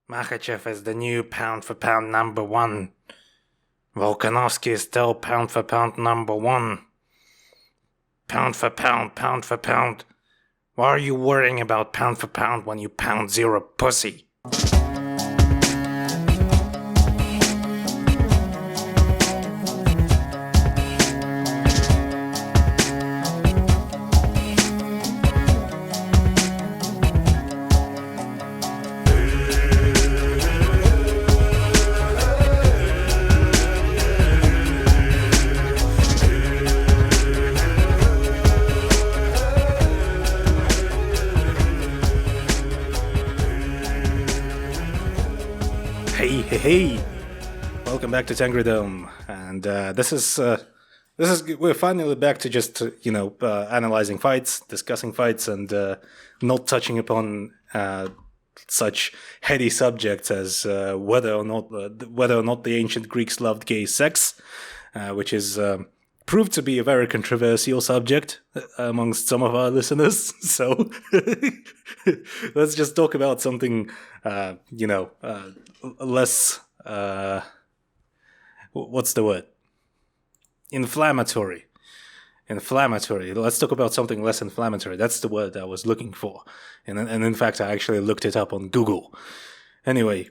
Makhachev is the new pound-for-pound number one. Volkanovski is still pound-for-pound number one. Pound for pound, pound for pound. Why are you worrying about pound for pound when you pound zero pussy? Hey, welcome back to TENGRIDOME, and this is we're finally back to just analyzing fights, discussing fights, and not touching upon such heady subjects as whether or not the ancient Greeks loved gay sex, which is proved to be a very controversial subject amongst some of our listeners. So let's just talk about something, less, what's the word? Inflammatory. Let's talk about something less inflammatory. That's the word I was looking for. And in fact, I actually looked it up on Google. Anyway,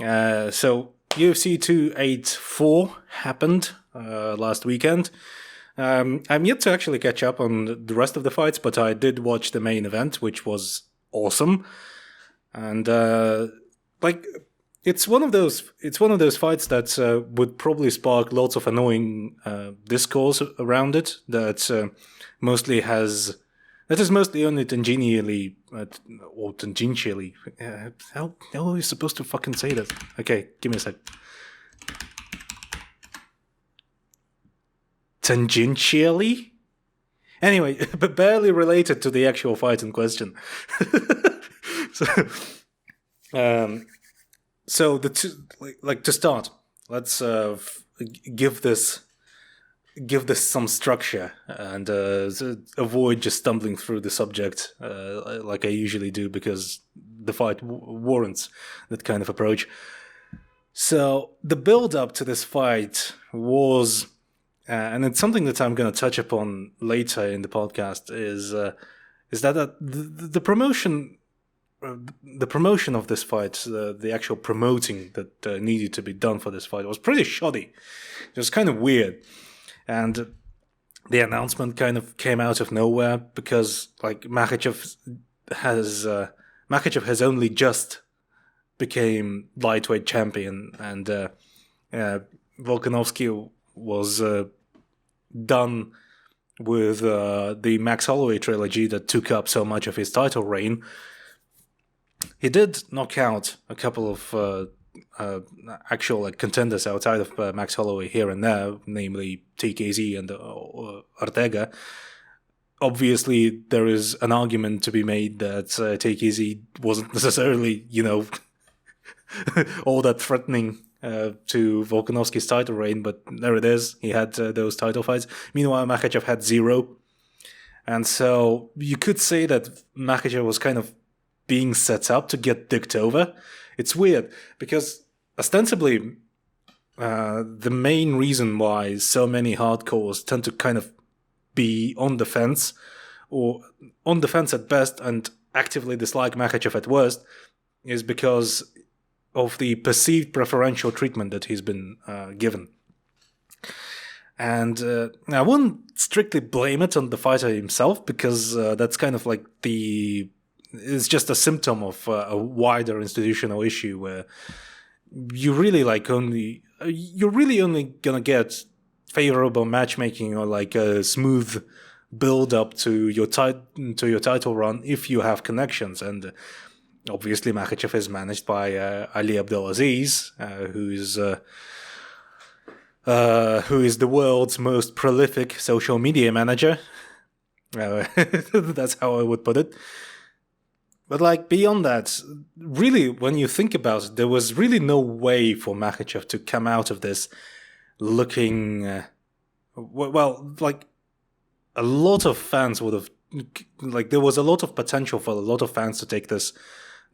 so UFC 284 happened last weekend. I'm yet to actually catch up on the rest of the fights, but I did watch the main event, which was awesome. And it's one of those fights that would probably spark lots of annoying discourse around it. That is mostly only tangentially or tangentially. How are you supposed to fucking say that? Okay, give me a sec. Tangentially? Anyway, but barely related to the actual fight in question. So the two, to start, let's give this some structure and avoid just stumbling through the subject like I usually do, because the fight warrants that kind of approach. So the build-up to this fight was, and it's something that I'm going to touch upon later in the podcast, is that the promotion. The promotion of this fight, the actual promoting that needed to be done for this fight, was pretty shoddy. It was kind of weird, and the announcement kind of came out of nowhere because, Makhachev has only just became lightweight champion, and Volkanovski was done with the Max Holloway trilogy that took up so much of his title reign. He did knock out a couple of actual contenders outside of Max Holloway here and there, namely TKZ and Ortega. Obviously, there is an argument to be made that TKZ wasn't necessarily, all that threatening to Volkanovski's title reign, but there it is. He had those title fights. Meanwhile, Makhachev had 0. And so you could say that Makhachev was kind of being set up to get dicked over. It's weird because ostensibly the main reason why so many hardcores tend to kind of be on the fence, or on the fence at best and actively dislike Makhachev at worst, is because of the perceived preferential treatment that he's been given. And I wouldn't strictly blame it on the fighter himself, because that's kind of it's just a symptom of a wider institutional issue where you're really only gonna get favorable matchmaking or a smooth build up to your title run if you have connections. And obviously Makhachev is managed by Ali Abdelaziz, who is the world's most prolific social media manager. That's how I would put it. But beyond that, really, when you think about it, there was really no way for Makhachev to come out of this looking, a lot of fans would have, there was a lot of potential for a lot of fans to take this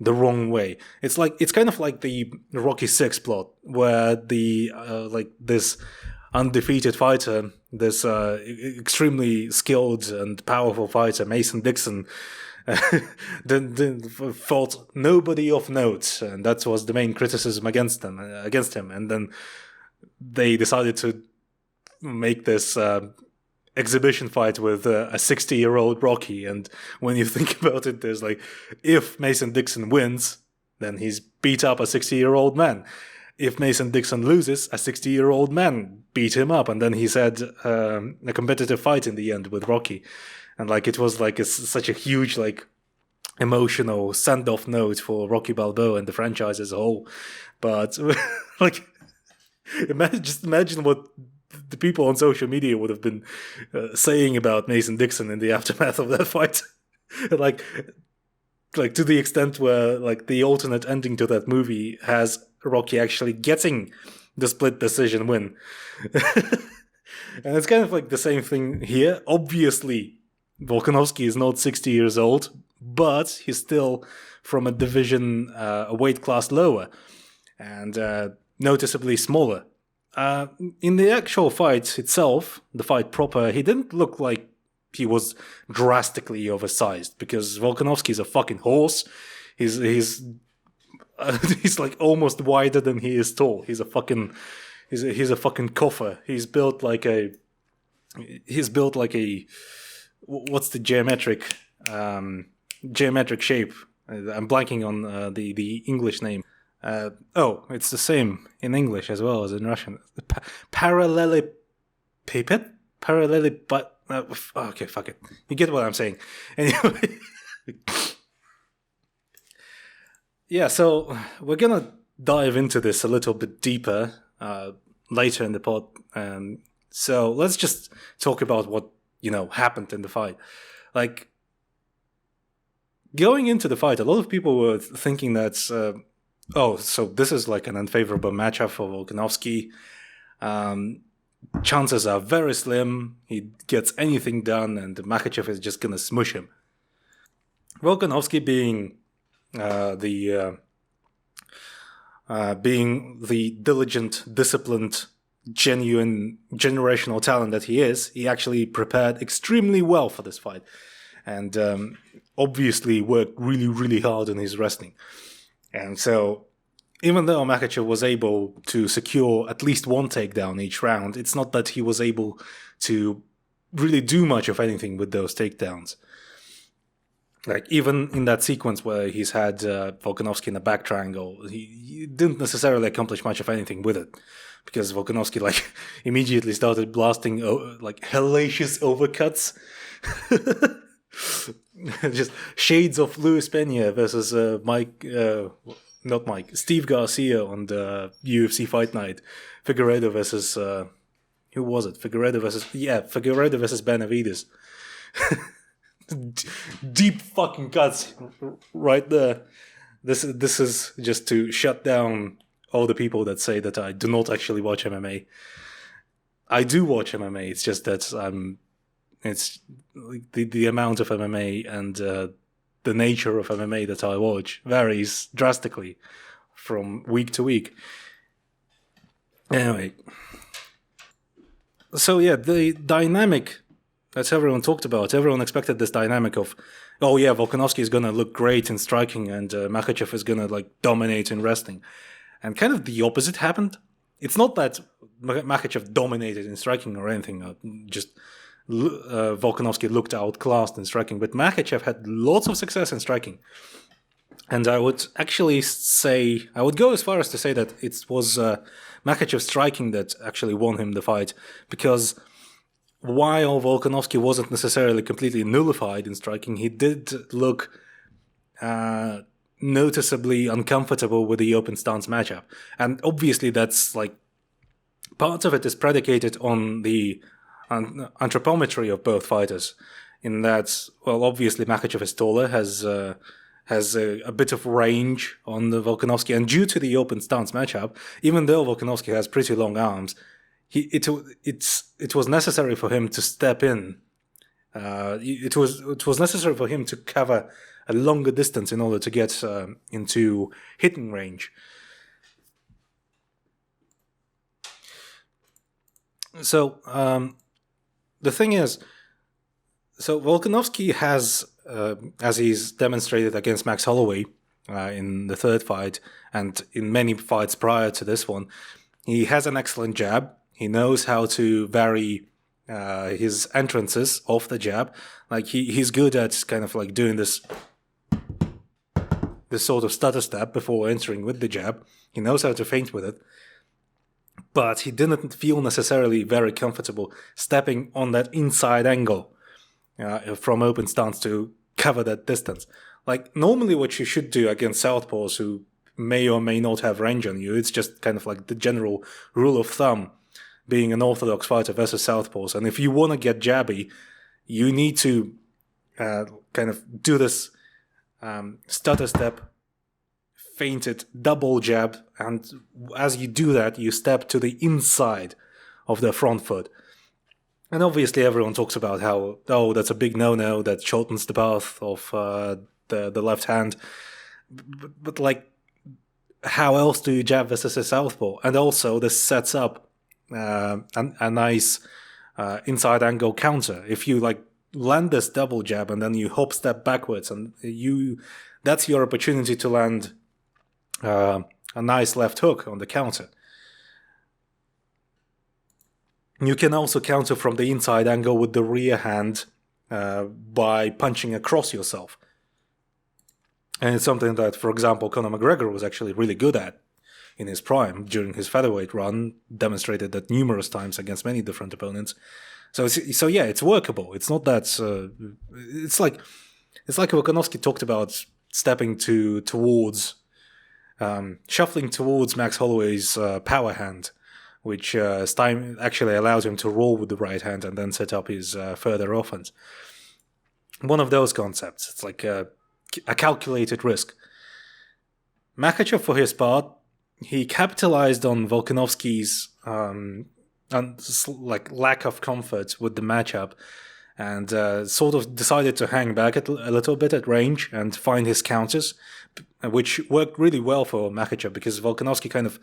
the wrong way. It's kind of like the Rocky 6 plot, where the this undefeated fighter, this extremely skilled and powerful fighter, Mason Dixon, then fought nobody of note, and that was the main criticism against him. And then they decided to make this exhibition fight with a 60-year-old Rocky. And when you think about it, there's like, if Mason Dixon wins, then he's beat up a 60-year-old man. If Mason Dixon loses, a 60-year-old man beat him up, and then he's had a competitive fight in the end with Rocky. And like, it was like such a huge like emotional send-off note for Rocky Balboa and the franchise as a whole. But like, just imagine what the people on social media would have been saying about Mason Dixon in the aftermath of that fight. like to the extent where like the alternate ending to that movie has Rocky actually getting the split decision win. And it's kind of like the same thing here. Obviously, Volkanovski is not 60 years old, but he's still from a division, a weight class lower, and noticeably smaller. In the actual fight itself, the fight proper, he didn't look like he was drastically oversized, because Volkanovski is a fucking horse. He's like almost wider than he is tall. He's a fucking coffer. He's built like a what's the geometric shape? I'm blanking on the English name. It's the same in English as well as in Russian. Parallelepiped? Okay, fuck it. You get what I'm saying. Anyway. Yeah, so we're gonna dive into this a little bit deeper later in the pod. So let's just talk about what, happened in the fight. Like, going into the fight, a lot of people were thinking that, so this is like an unfavorable matchup for Volkanovski. Chances are very slim he gets anything done, and Makhachev is just gonna smush him. Volkanovski being the diligent, disciplined, genuine generational talent that he is, he actually prepared extremely well for this fight, and obviously worked really, really hard on his wrestling. And so, even though Makhachev was able to secure at least one takedown each round, it's not that he was able to really do much of anything with those takedowns. Like, even in that sequence where he's had Volkanovski in a back triangle, he didn't necessarily accomplish much of anything with it, because Volkanovski immediately started blasting hellacious overcuts. Just shades of Luis Pena versus Steve Garcia on the UFC Fight Night. Figueiredo versus who was it? Figueiredo versus Benavidez. Deep fucking cuts right there. This is just to shut down all the people that say that I do not actually watch MMA. I do watch MMA. It's just that it's the amount of MMA and the nature of MMA that I watch varies drastically from week to week. Anyway, so yeah, the dynamic that everyone talked about, everyone expected this dynamic of, Volkanovski is gonna look great in striking and Makhachev is gonna dominate in wrestling, and kind of the opposite happened. It's not that Makhachev dominated in striking or anything, just Volkanovski looked outclassed in striking, but Makhachev had lots of success in striking. And I would actually say, I would go as far as to say that it was Makhachev's striking that actually won him the fight, because while Volkanovski wasn't necessarily completely nullified in striking, he did look noticeably uncomfortable with the open stance matchup. And obviously that's part of it is predicated on the anthropometry of both fighters, in that, obviously Makhachev is taller, has a bit of range on the Volkanovski, and due to the open stance matchup, even though Volkanovski has pretty long arms, it was necessary for him to step in. It was necessary for him to cover a longer distance in order to get into hitting range. So the thing is, so Volkanovski has, as he's demonstrated against Max Holloway in the third fight and in many fights prior to this one, he has an excellent jab. He knows how to vary his entrances off the jab. Like he's good at kind of like doing this sort of stutter step before entering with the jab. He knows how to feint with it. But he didn't feel necessarily very comfortable stepping on that inside angle from open stance to cover that distance. Like, normally what you should do against southpaws who may or may not have range on you, it's just kind of like the general rule of thumb, being an orthodox fighter versus southpaws. And if you want to get jabby, you need to kind of do this stutter step, feinted double jab, and as you do that, you step to the inside of the front foot. And obviously everyone talks about how, oh, that's a big no-no, that shortens the path of the left hand. But like, how else do you jab versus a southpaw? And also, this sets up a nice inside angle counter. If you like land this double jab and then you hop step backwards, and that's your opportunity to land a nice left hook on the counter. You can also counter from the inside angle with the rear hand by punching across yourself. And it's something that, for example, Conor McGregor was actually really good at in his prime during his featherweight run, demonstrated that numerous times against many different opponents. So yeah, it's workable. It's not that it's like Volkanovski talked about stepping towards shuffling towards Max Holloway's power hand, which actually allowed him to roll with the right hand and then set up his further offense. One of those concepts. It's like a calculated risk. Makhachev, for his part, he capitalized on Volkanovski's lack of comfort with the matchup, and sort of decided to hang back a little bit at range and find his counters, which worked really well for Makhachev, because Volkanovski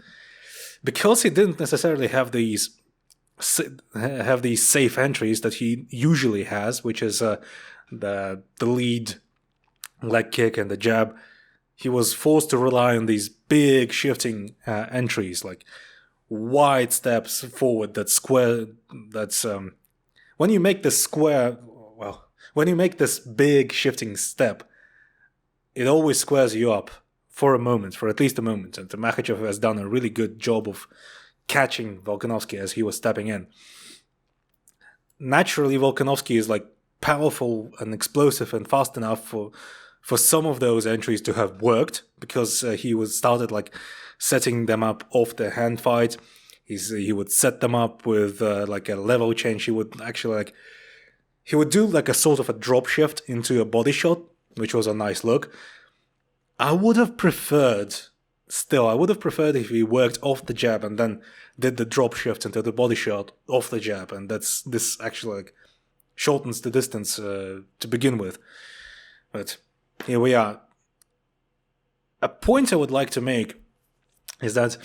because he didn't necessarily have these safe entries that he usually has, which is the lead leg kick and the jab, he was forced to rely on these big shifting entries, like wide steps forward, when you make this big shifting step, it always squares you up for at least a moment. And Makhachev has done a really good job of catching Volkanovski as he was stepping in. Naturally, Volkanovski is like powerful and explosive and fast enough for some of those entries to have worked, because he started like setting them up off the hand fight. He would set them up with like a level change. He would do like a sort of a drop shift into a body shot, which was a nice look. I would have preferred if he worked off the jab and then did the drop shift into the body shot off the jab, and this actually like shortens the distance to begin with. But here we are. A point I would like to make is that,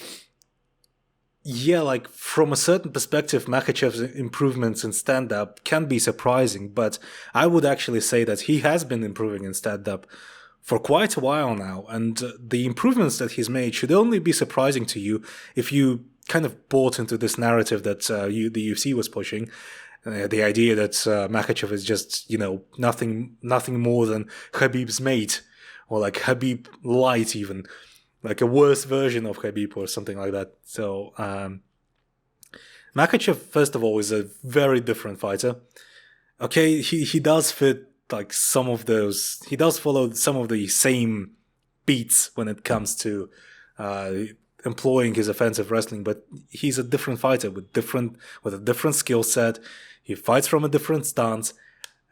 yeah, like from a certain perspective, Makhachev's improvements in stand-up can be surprising, but I would actually say that he has been improving in stand-up for quite a while now, and the improvements that he's made should only be surprising to you if you kind of bought into this narrative that the UFC was pushing, the idea that Makhachev is just, nothing more than Khabib's mate, or like Khabib light even, like a worse version of Khabib or something like that. So Makhachev, first of all, is a very different fighter. Okay, he does fit like he does follow some of the same beats when it comes to employing his offensive wrestling, but he's a different fighter with a different skill set. He fights from a different stance,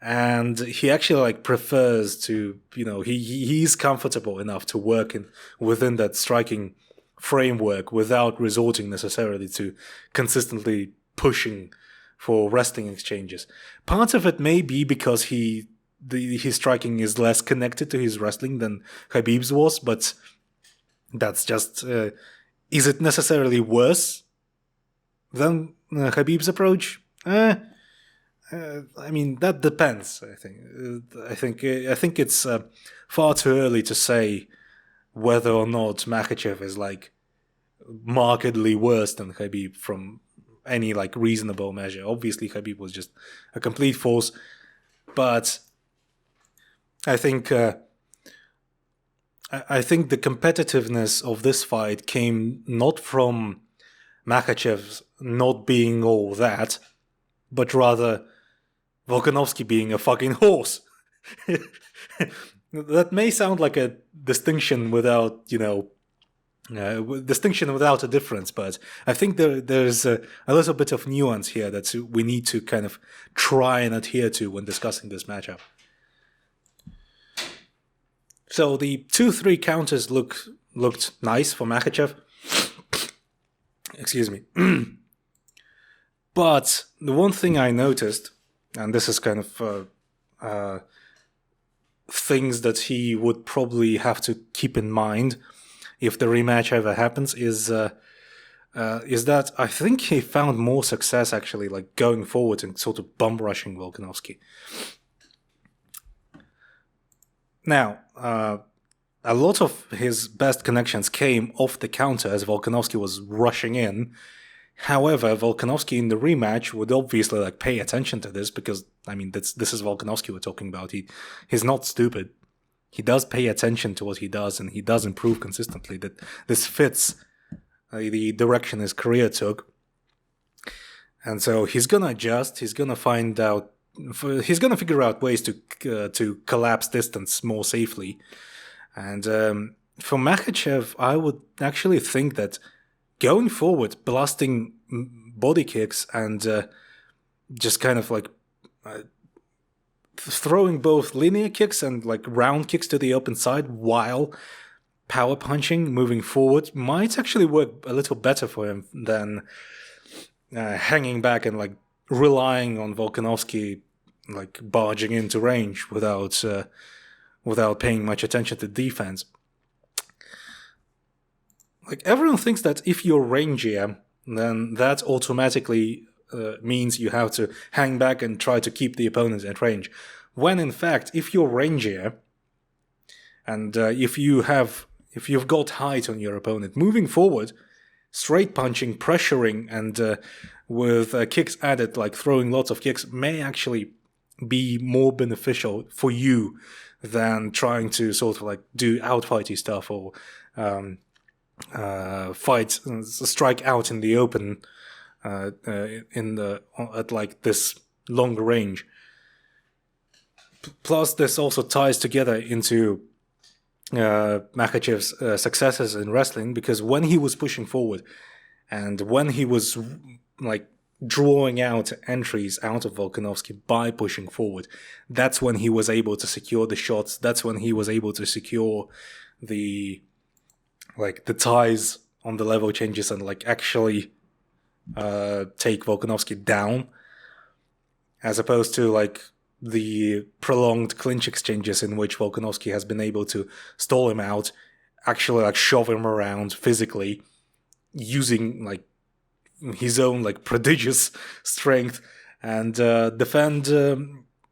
and he actually like prefers to, he's comfortable enough to work within that striking framework without resorting necessarily to consistently pushing for wrestling exchanges. Part of it may be because he his striking is less connected to his wrestling than Khabib's was, but that's just... is it necessarily worse than Khabib's approach? I mean, that depends. I think it's far too early to say whether or not Makhachev is like markedly worse than Khabib from any like reasonable measure. Obviously, Khabib was just a complete force, but I think the competitiveness of this fight came not from Makhachev's not being all that, but rather Volkanovski being a fucking horse. That may sound like a distinction without, distinction without a difference, but I think there's a little bit of nuance here that we need to kind of try and adhere to when discussing this matchup. So the 2-3 counters looked nice for Makhachev. Excuse me. But the one thing I noticed, and this is kind of things that he would probably have to keep in mind if the rematch ever happens, is that I think he found more success actually like going forward and sort of bum rushing Volkanovski. Now, a lot of his best connections came off the counter as Volkanovski was rushing in. However, Volkanovski in the rematch would obviously like pay attention to this because, I mean, this is Volkanovski we're talking about. He's not stupid. He does pay attention to what he does, and he does improve consistently. That this fits the direction his career took. And so he's gonna adjust. He's gonna find out. He's gonna figure out ways to collapse distance more safely. And for Makhachev, I would actually think that going forward, blasting body kicks and just kind of like throwing both linear kicks and like round kicks to the open side while power punching, moving forward, might actually work a little better for him than hanging back and like relying on Volkanovski like barging into range without paying much attention to defense. Like, everyone thinks that if you're rangier, then that automatically means you have to hang back and try to keep the opponent at range. When in fact, if you're rangier, and if you've got height on your opponent, moving forward, straight punching, pressuring, and with kicks added, like throwing lots of kicks, may actually be more beneficial for you than trying to sort of like do outfighty stuff or strike out in the open at like this long range. Plus, this also ties together into Makhachev's successes in wrestling, because when he was pushing forward and when he was like drawing out entries out of Volkanovski by pushing forward, that's when he was able to secure the shots. That's when he was able to secure the ties on the level changes and like actually take Volkanovski down, as opposed to like the prolonged clinch exchanges in which Volkanovski has been able to stall him out, actually like shove him around physically using like his own like prodigious strength and defend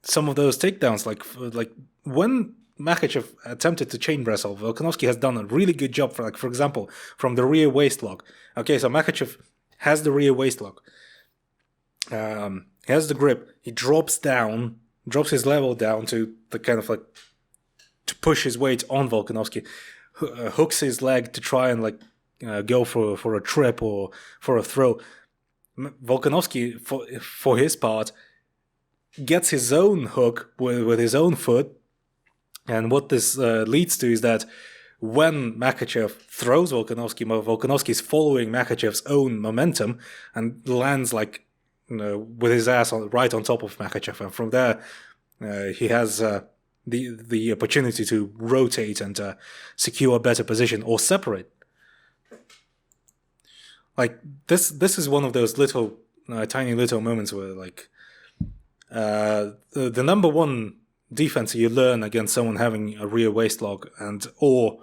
some of those takedowns. Like when Makhachev attempted to chain wrestle, Volkanovski has done a really good job for example, from the rear waist lock. Okay, so Makhachev has the rear waist lock. He has the grip. He drops his level down to the kind of like to push his weight on Volkanovski, hooks his leg to try and like go for a trip or for a throw. Volkanovski, for his part, gets his own hook with his own foot. And what this leads to is that when Makhachev throws Volkanovski, Volkanovski is following Makhachev's own momentum and lands like with his ass right on top of Makhachev. And from there, he has the opportunity to rotate and secure a better position or separate. Like this is one of those tiny little moments where like the number one defense you learn against someone having a rear waist lock, or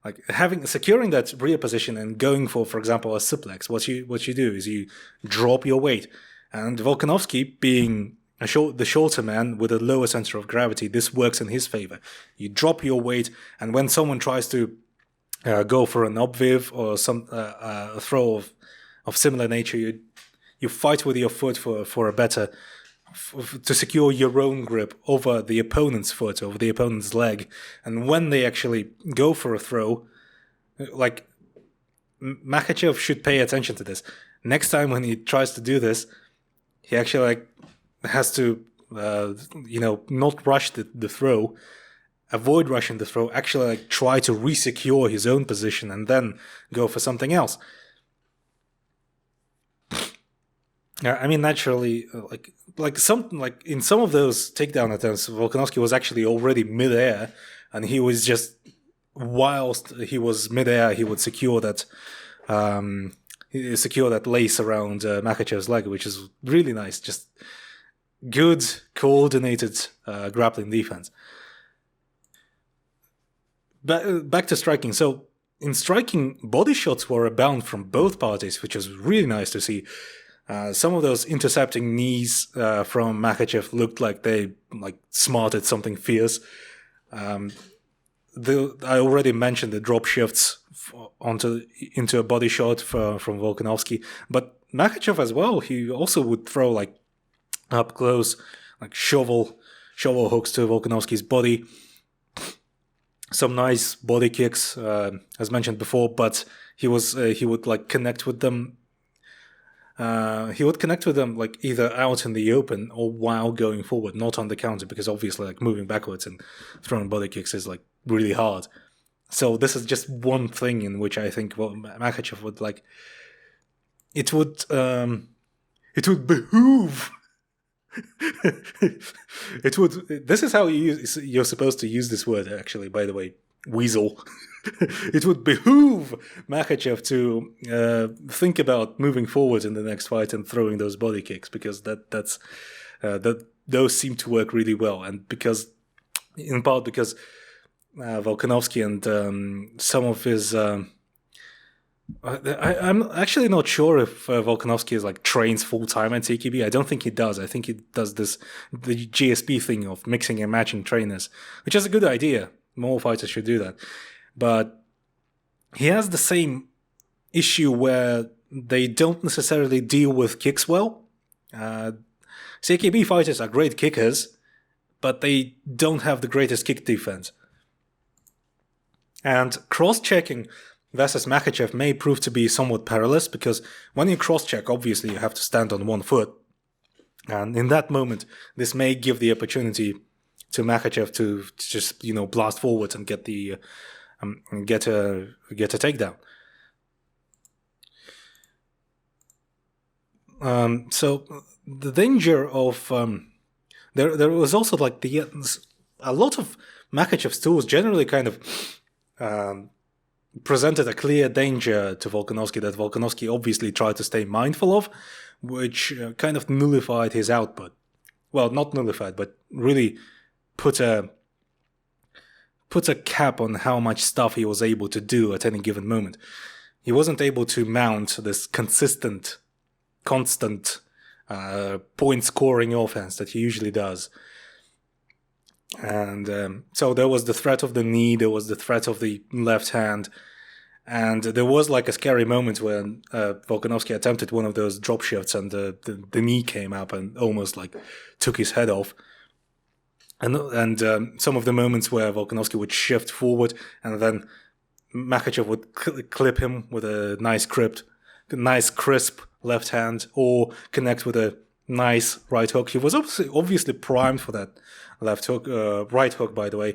like securing that rear position and going for example, a suplex. What you do is you drop your weight. And Volkanovski, being the shorter man with a lower center of gravity, this works in his favor. You drop your weight, and when someone tries to go for an obviv or a throw of similar nature, you fight with your foot for a better, to secure your own grip over the opponent's foot, over the opponent's leg. And when they actually go for a throw, like, Makhachev should pay attention to this. Next time when he tries to do this, he actually has to, not rush the throw, avoid rushing the throw, actually try to re-secure his own position and then go for something else. I mean, naturally, in some of those takedown attempts, Volkanovski was actually already mid-air, and he was just, whilst he was mid-air, he would secure that lace around Makhachev's leg, which is really nice. Just good, coordinated grappling defense. Back to striking. So, in striking, body shots were abound from both parties, which was really nice to see. Some of those intercepting knees from Makhachev looked like they smarted something fierce. I already mentioned the drop shifts into a body shot from Volkanovski, but Makhachev as well. He also would throw up close, shovel hooks to Volkanovski's body. Some nice body kicks, as mentioned before, but he would connect with them. He would connect with them either out in the open or while going forward, not on the counter, because obviously moving backwards and throwing body kicks is really hard. So this is just one thing in which I think Makhachev would it would behoove. This is how you're supposed to use this word, actually, by the way, weasel. It would behoove Makhachev to think about moving forward in the next fight and throwing those body kicks, because those seem to work really well, and in part because Volkanovski and some of his I'm actually not sure if Volkanovski trains full-time at TKB. I don't think he does. I think he does the GSP thing of mixing and matching trainers, which is a good idea. More fighters should do that. But he has the same issue where they don't necessarily deal with kicks well. CKB fighters are great kickers, but they don't have the greatest kick defense. And cross-checking versus Makhachev may prove to be somewhat perilous, because when you cross-check, obviously you have to stand on one foot. And in that moment, this may give the opportunity to Makhachev to just, blast forward and get a takedown. So the danger of there was also a lot of Makhachev's tools generally kind of presented a clear danger to Volkanovski that Volkanovski obviously tried to stay mindful of, which kind of nullified his output. Well, not nullified, but really put a cap on how much stuff he was able to do at any given moment. He wasn't able to mount this constant point-scoring offense that he usually does. And so there was the threat of the knee, there was the threat of the left hand, and there was a scary moment when Volkanovski attempted one of those drop shifts and the knee came up and almost took his head off. And some of the moments where Volkanovski would shift forward and then Makhachev would clip him with a nice crisp left hand, or connect with a nice right hook. He was obviously primed for that left hook, right hook, by the way.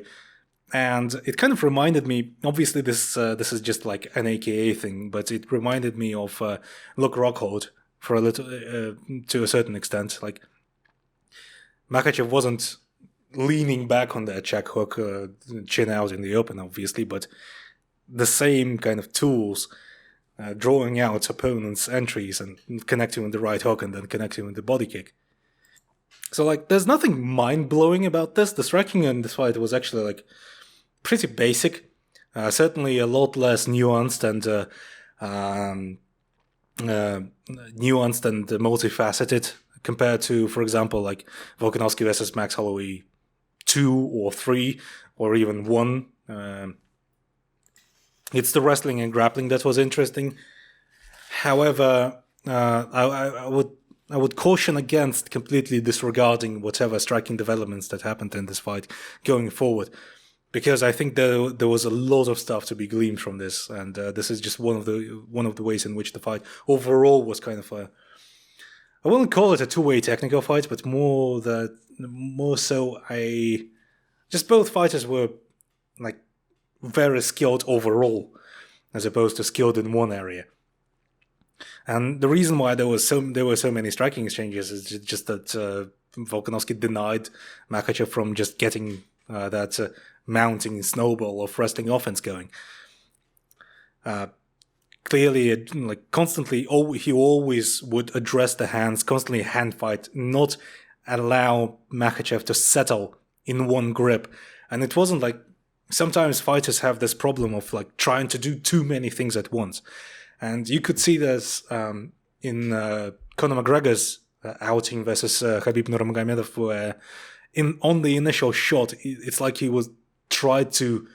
And it kind of reminded me, obviously this is just an AKA thing, but it reminded me of Luke Rockhold for a little, to a certain extent. Makhachev wasn't leaning back on that check hook, chin out in the open, obviously, but the same kind of tools, drawing out opponents' entries and connecting with the right hook and then connecting with the body kick. So, like, there's nothing mind-blowing about this. The striking in this fight was actually, like, pretty basic. Certainly a lot less nuanced and nuanced and multifaceted compared to, for example, like Volkanovski versus Max Holloway 2 or 3 or even 1. It's the wrestling and grappling that was interesting. However, I would caution against completely disregarding whatever striking developments that happened in this fight going forward, because I think there was a lot of stuff to be gleaned from this, and this is just one of the ways in which the fight overall was kind of I wouldn't call it a two-way technical fight, but more so just both fighters were like very skilled overall, as opposed to skilled in one area. And the reason why there were so many striking exchanges is just that Volkanovski denied Makhachev from just getting that mounting snowball of wrestling offense going. Clearly, like constantly, he always would address the hands, constantly hand fight, not allow Makhachev to settle in one grip. And it wasn't like sometimes fighters have this problem of like trying to do too many things at once. And you could see this in Conor McGregor's outing versus Khabib Nurmagomedov, where on the initial shot, it's like he was tried to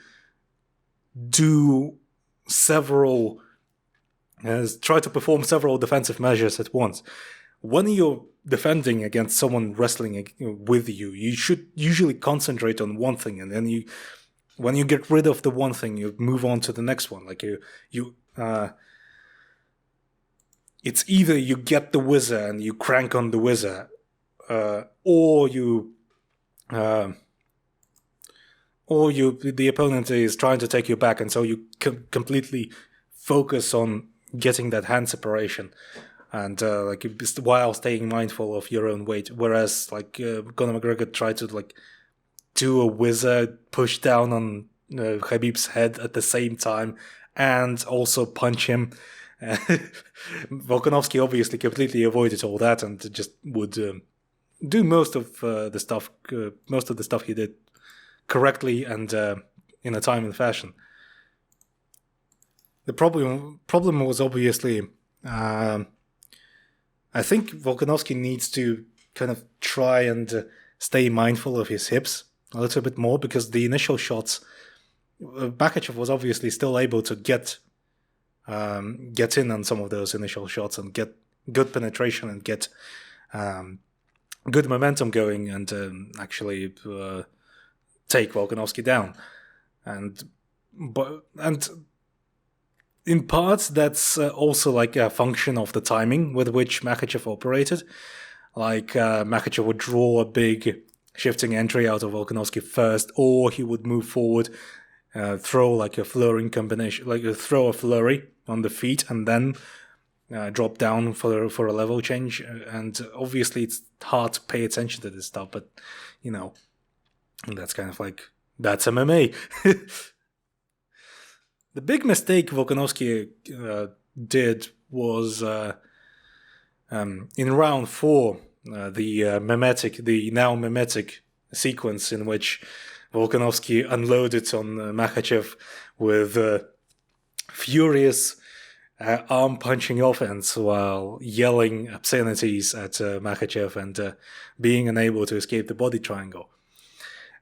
try to perform several defensive measures at once. When you're defending against someone wrestling with you, you should usually concentrate on one thing, and then when you get rid of the one thing, you move on to the next one. Like it's either you get the whizzer and you crank on the whizzer, or the opponent is trying to take you back, and so you completely focus on getting that hand separation, and while staying mindful of your own weight. Whereas like Conor McGregor tried to like do a whizzer, push down on Khabib's head at the same time, and also punch him. Volkanovski obviously completely avoided all that and just would do most of the stuff he did correctly and in a timely fashion. The problem was obviously, I think Volkanovski needs to kind of try and stay mindful of his hips a little bit more, because the initial shots, Makhachev was obviously still able to get in on some of those initial shots and get good penetration and get good momentum going and actually take Volkanovski down. And in parts, that's also like a function of the timing with which Makhachev operated. Like Makhachev would draw a big shifting entry out of Volkanovski first, or he would move forward, throw like a flurry combination, like throw a flurry on the feet and then drop down for a level change. And obviously it's hard to pay attention to this stuff, but you know, that's kind of like, that's MMA. The big mistake Volkanovski did was in round 4, the now mimetic sequence in which Volkanovski unloaded on Makhachev with furious arm-punching offense while yelling obscenities at Makhachev and being unable to escape the body triangle.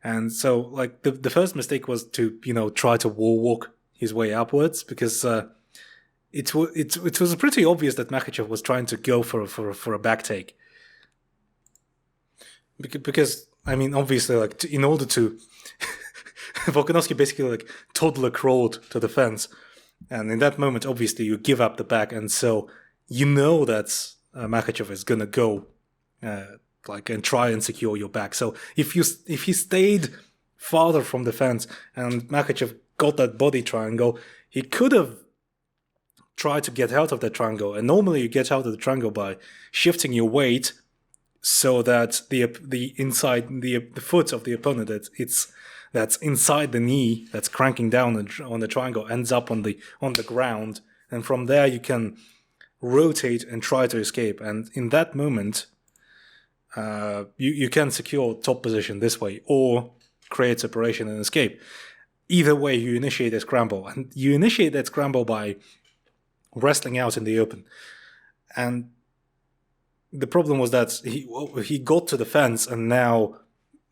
And so, like, the first mistake was to, try to wall walk his way upwards, because it was pretty obvious that Makhachev was trying to go for a back take. Because, I mean, obviously, like, in order to... Volkanovski basically, like, toddler crawled to the fence. And in that moment, obviously, you give up the back. And so, that Makhachev is going to go, and try and secure your back. So, if he stayed farther from the fence and Makhachev got that body triangle, he could have tried to get out of that triangle. And normally, you get out of the triangle by shifting your weight so that the inside the foot of the opponent that's inside the knee, that's cranking down on the triangle, ends up on the ground, and from there you can rotate and try to escape. And in that moment, you can secure top position this way, or create separation and escape. Either way, you initiate a scramble, and you initiate that scramble by wrestling out in the open. And the problem was that he got to the fence, and now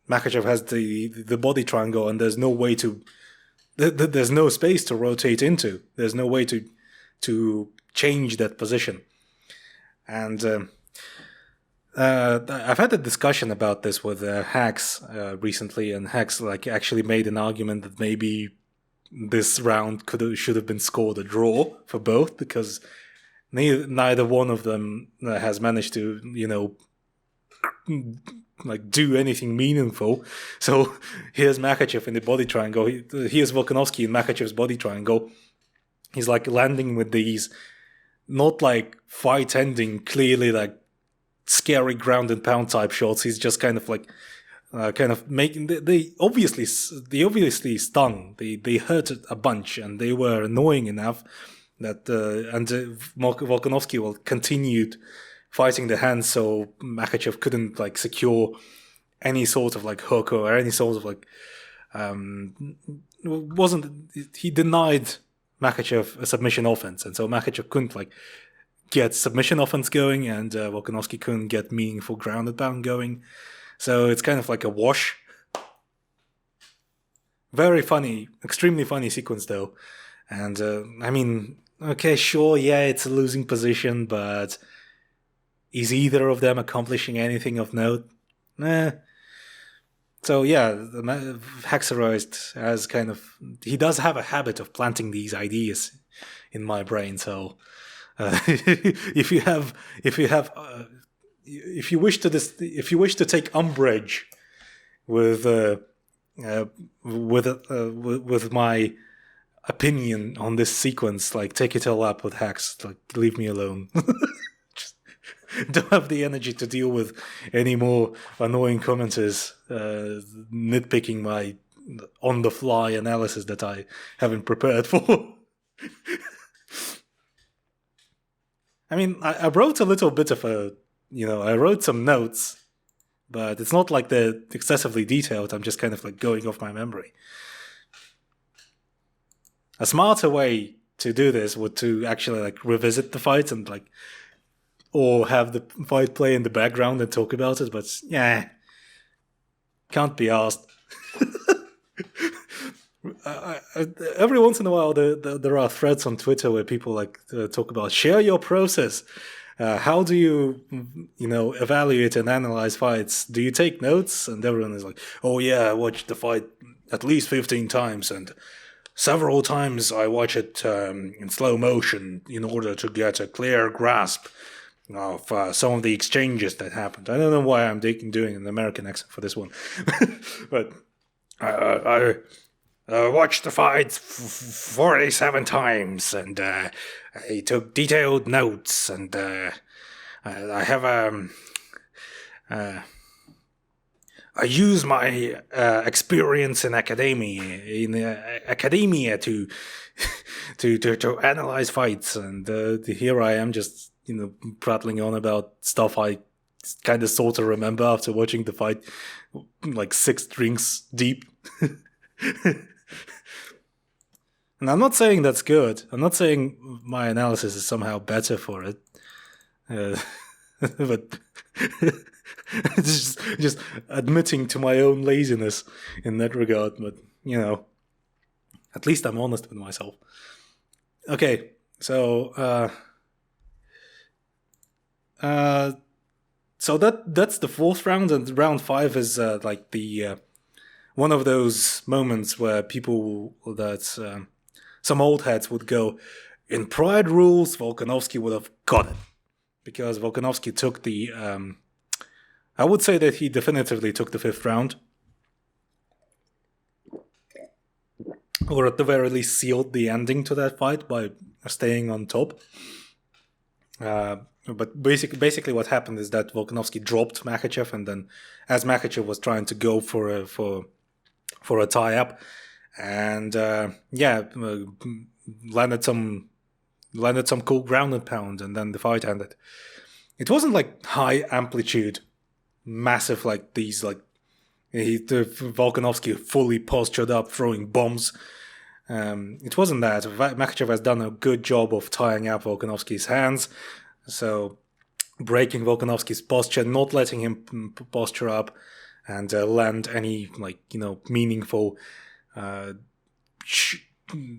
Makhachev has the body triangle, and there's no way to there's no space to rotate into. There's no way to change that position. And I've had a discussion about this with Hacks recently, and Hacks actually made an argument that maybe this round should have been scored a draw for both, because neither one of them has managed to, do anything meaningful. So here's Makhachev in the body triangle. Here's Volkanovski in Makhachev's body triangle. He's landing with these, not fight ending, clearly scary ground and pound type shots. He's just kind of making. They obviously stung. They hurt a bunch, and they were annoying enough that Volkanovski continued fighting the hands, so Makhachev couldn't secure any sort of hook or any sort of he denied Makhachev a submission offense, and so Makhachev couldn't get submission offense going, and Volkanovski couldn't get meaningful ground and pound going. So it's kind of like a wash. Very funny, extremely funny sequence though. And okay, sure, yeah, it's a losing position, but is either of them accomplishing anything of note? Nah. So yeah, the Hexeroist has he does have a habit of planting these ideas in my brain. So if you wish to take umbrage with my opinion on this sequence, take it all up with Hacks. Leave me alone. Just don't have the energy to deal with any more annoying commenters nitpicking my on-the-fly analysis that I haven't prepared for. I wrote a little bit of I wrote some notes, but it's not they're excessively detailed. I'm just kind of going off my memory. A smarter way to do this would to actually revisit the fight and or have the fight play in the background and talk about it, but yeah, can't be asked. Every once in a while there are threads on Twitter where people talk about share your process. How do you evaluate and analyze fights? Do you take notes? And everyone is oh yeah, I watched the fight at least 15 times, and several times I watch it in slow motion in order to get a clear grasp of some of the exchanges that happened. I don't know why I'm doing an American accent for this one, but I watched the fight 47 times, and I took detailed notes, and I have I use my experience in academia to analyze fights, and here I am just prattling on about stuff I kind of sort of remember after watching the fight 6 drinks deep. And I'm not saying that's good. I'm not saying my analysis is somehow better for it, but it's just admitting to my own laziness in that regard. But at least I'm honest with myself. Okay, so that's the 4th round, and round 5 is the one of those moments where people some old heads would go, in Pride rules, Volkanovski would have got it, because Volkanovski took the I would say that he definitively took the 5th round, or at the very least sealed the ending to that fight by staying on top. But basically what happened is that Volkanovski dropped Makhachev, and then as Makhachev was trying to go for a tie-up, and landed some cool ground and pound, and then the fight ended. It wasn't high amplitude massive, like these, like Volkanovski fully postured up, throwing bombs. It wasn't that. Makhachev has done a good job of tying up Volkanovski's hands, so breaking Volkanovski's posture, not letting him posture up and land any, like, meaningful,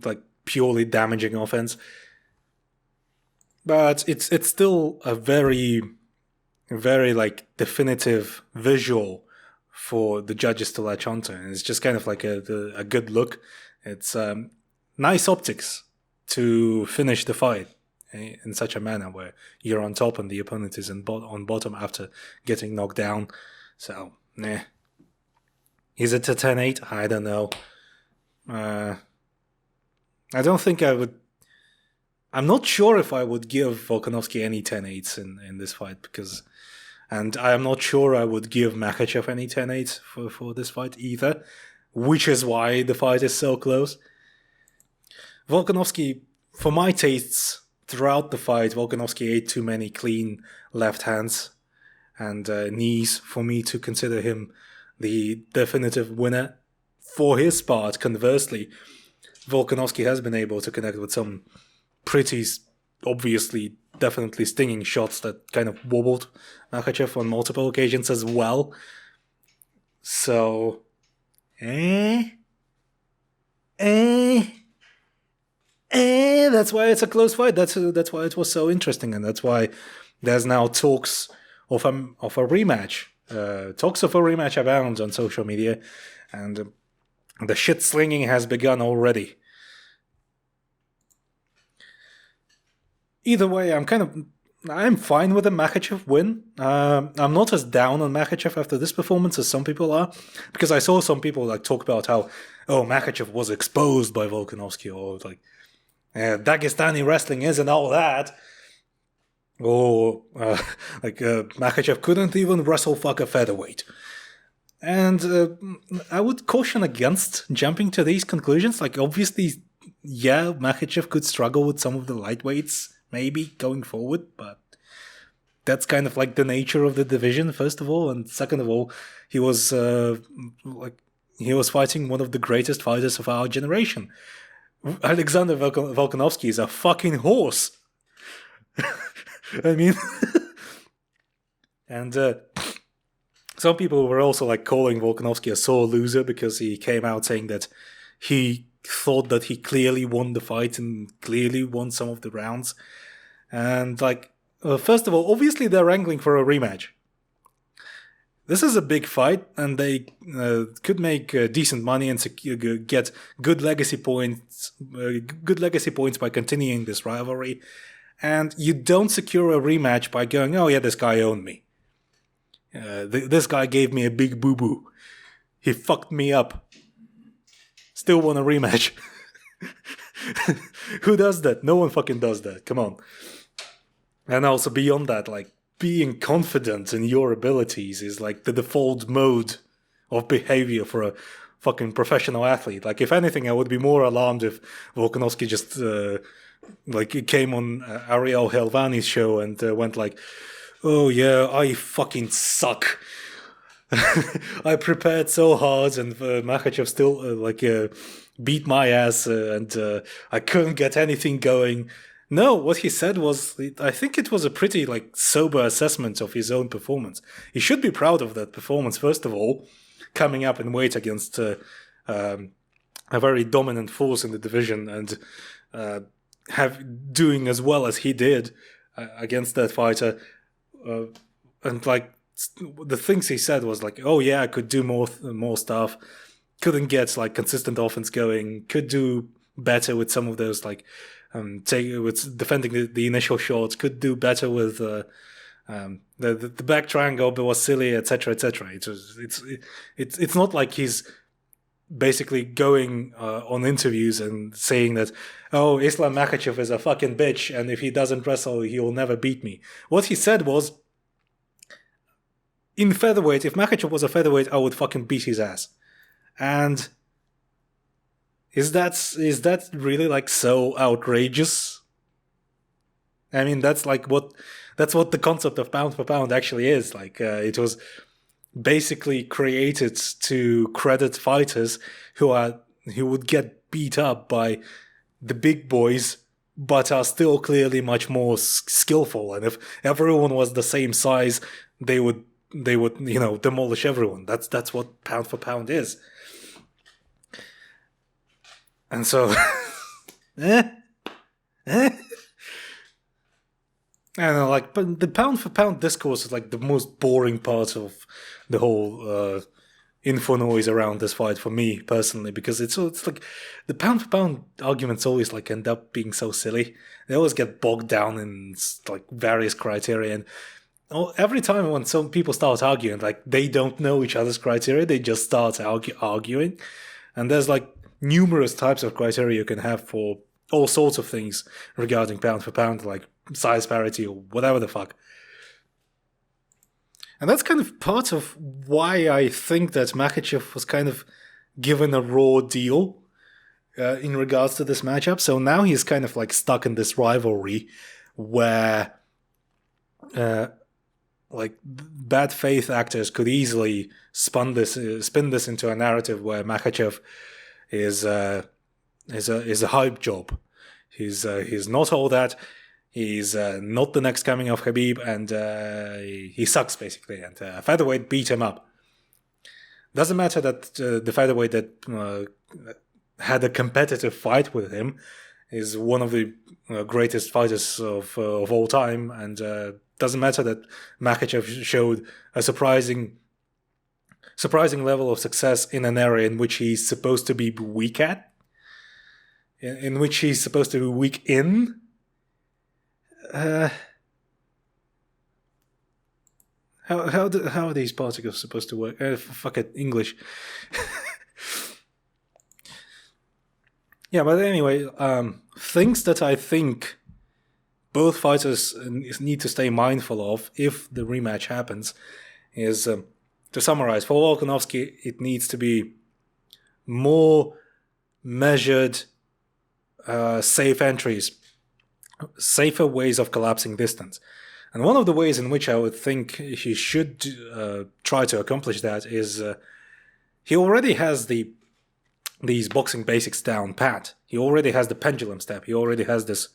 like purely damaging offense. But it's still a very, very like definitive visual for the judges to latch onto, and it's just kind of like a good look. It's nice optics to finish the fight in such a manner where you're on top and the opponent is on bottom after getting knocked down. So, Is it a 10-8? I don't know. I don't think I would... I'm not sure if I would give Volkanovski any 10-8s in this fight, because... And I'm not sure I would give Makhachev any 10-8s for this fight either, which is why the fight is so close. Volkanovski, for my tastes, throughout the fight, Volkanovski ate too many clean left hands and knees for me to consider him the definitive winner. For his part, conversely, Volkanovski has been able to connect with some pretty obviously, definitely stinging shots that kind of wobbled Makhachev on multiple occasions as well. So, that's why it's a close fight. That's why it was so interesting, and that's why there's now talks of a rematch. Talks of a rematch abound on social media, and the shit slinging has begun already. Either way, I'm fine with a Makhachev win. I'm not as down on Makhachev after this performance as some people are, because I saw some people like talk about how, Makhachev was exposed by Volkanovski, or like Dagestani wrestling isn't all that, or Makhachev couldn't even wrestle fuck a featherweight. And I would caution against jumping to these conclusions. Like, obviously, yeah, Makhachev could struggle with some of the lightweights, maybe, going forward, but that's kind of like the nature of the division, first of all, and second of all, he was fighting one of the greatest fighters of our generation. Alexander Volkanovski is a fucking horse. I mean, and some people were also like calling Volkanovski a sore loser because he came out saying that he thought that he clearly won the fight and clearly won some of the rounds. And first of all, obviously they're wrangling for a rematch. This is a big fight, and they could make decent money and get good legacy points. Good legacy points by continuing this rivalry. And you don't secure a rematch by going, "Oh yeah, this guy owned me. This guy gave me a big boo-boo. He fucked me up. Still want a rematch." Who does that? No one fucking does that. Come on. And also beyond that, like, being confident in your abilities is like the default mode of behavior for a fucking professional athlete. Like, if anything, I would be more alarmed if Volkanovski just came on Ariel Helvani's show and went like, "Oh yeah, I fucking suck. I prepared so hard, and Makhachev still beat my ass, and I couldn't get anything going." No, what he said was, I think it was a pretty sober assessment of his own performance. He should be proud of that performance, first of all, coming up in weight against a very dominant force in the division, and doing as well as he did against that fighter. And the things he said was like, "Oh yeah, I could do more stuff. Couldn't get consistent offense going. Could do better with some of those with defending the initial shots. Could do better with the back triangle, but was silly, etc., etc." It's not like he's basically going on interviews and saying that, "Oh, Islam Makhachev is a fucking bitch, and if he doesn't wrestle, he will never beat me." What he said was, in featherweight, if Makhachev was a featherweight, I would fucking beat his ass. And is that really so outrageous? I mean, that's what the concept of pound for pound actually is. It was basically created to credit fighters who would get beat up by the big boys, but are still clearly much more skillful. And if everyone was the same size, they would demolish everyone. That's what pound for pound is. And so, and but the pound for pound discourse is like the most boring part of the whole info noise around this fight for me personally, because it's like the pound for pound arguments always like end up being so silly. They always get bogged down in like various criteria, and every time when some people start arguing, like they don't know each other's criteria, they just start arguing, and there's like numerous types of criteria you can have for all sorts of things regarding pound for pound, like size parity or whatever the fuck. And that's kind of part of why I think that Makhachev was kind of given a raw deal in regards to this matchup. So now he's kind of like stuck in this rivalry where like bad faith actors could easily spin this into a narrative where Makhachev is a hype job. He's not all that. He's not the next coming of Khabib, and he sucks basically. And featherweight beat him up. Doesn't matter that the featherweight that had a competitive fight with him is one of the greatest fighters of all time, and doesn't matter that Makhachev showed a surprising level of success in an area in which he's supposed to be weak at, in which he's supposed to be weak in. How are these particles supposed to work? Fuck it, English. Yeah, but anyway, things that I think both fighters need to stay mindful of if the rematch happens is, to summarize, for Volkanovski, it needs to be more measured, safe entries, safer ways of collapsing distance. And one of the ways in which I would think he should try to accomplish that is he already has these boxing basics down pat. He already has the pendulum step. He already has this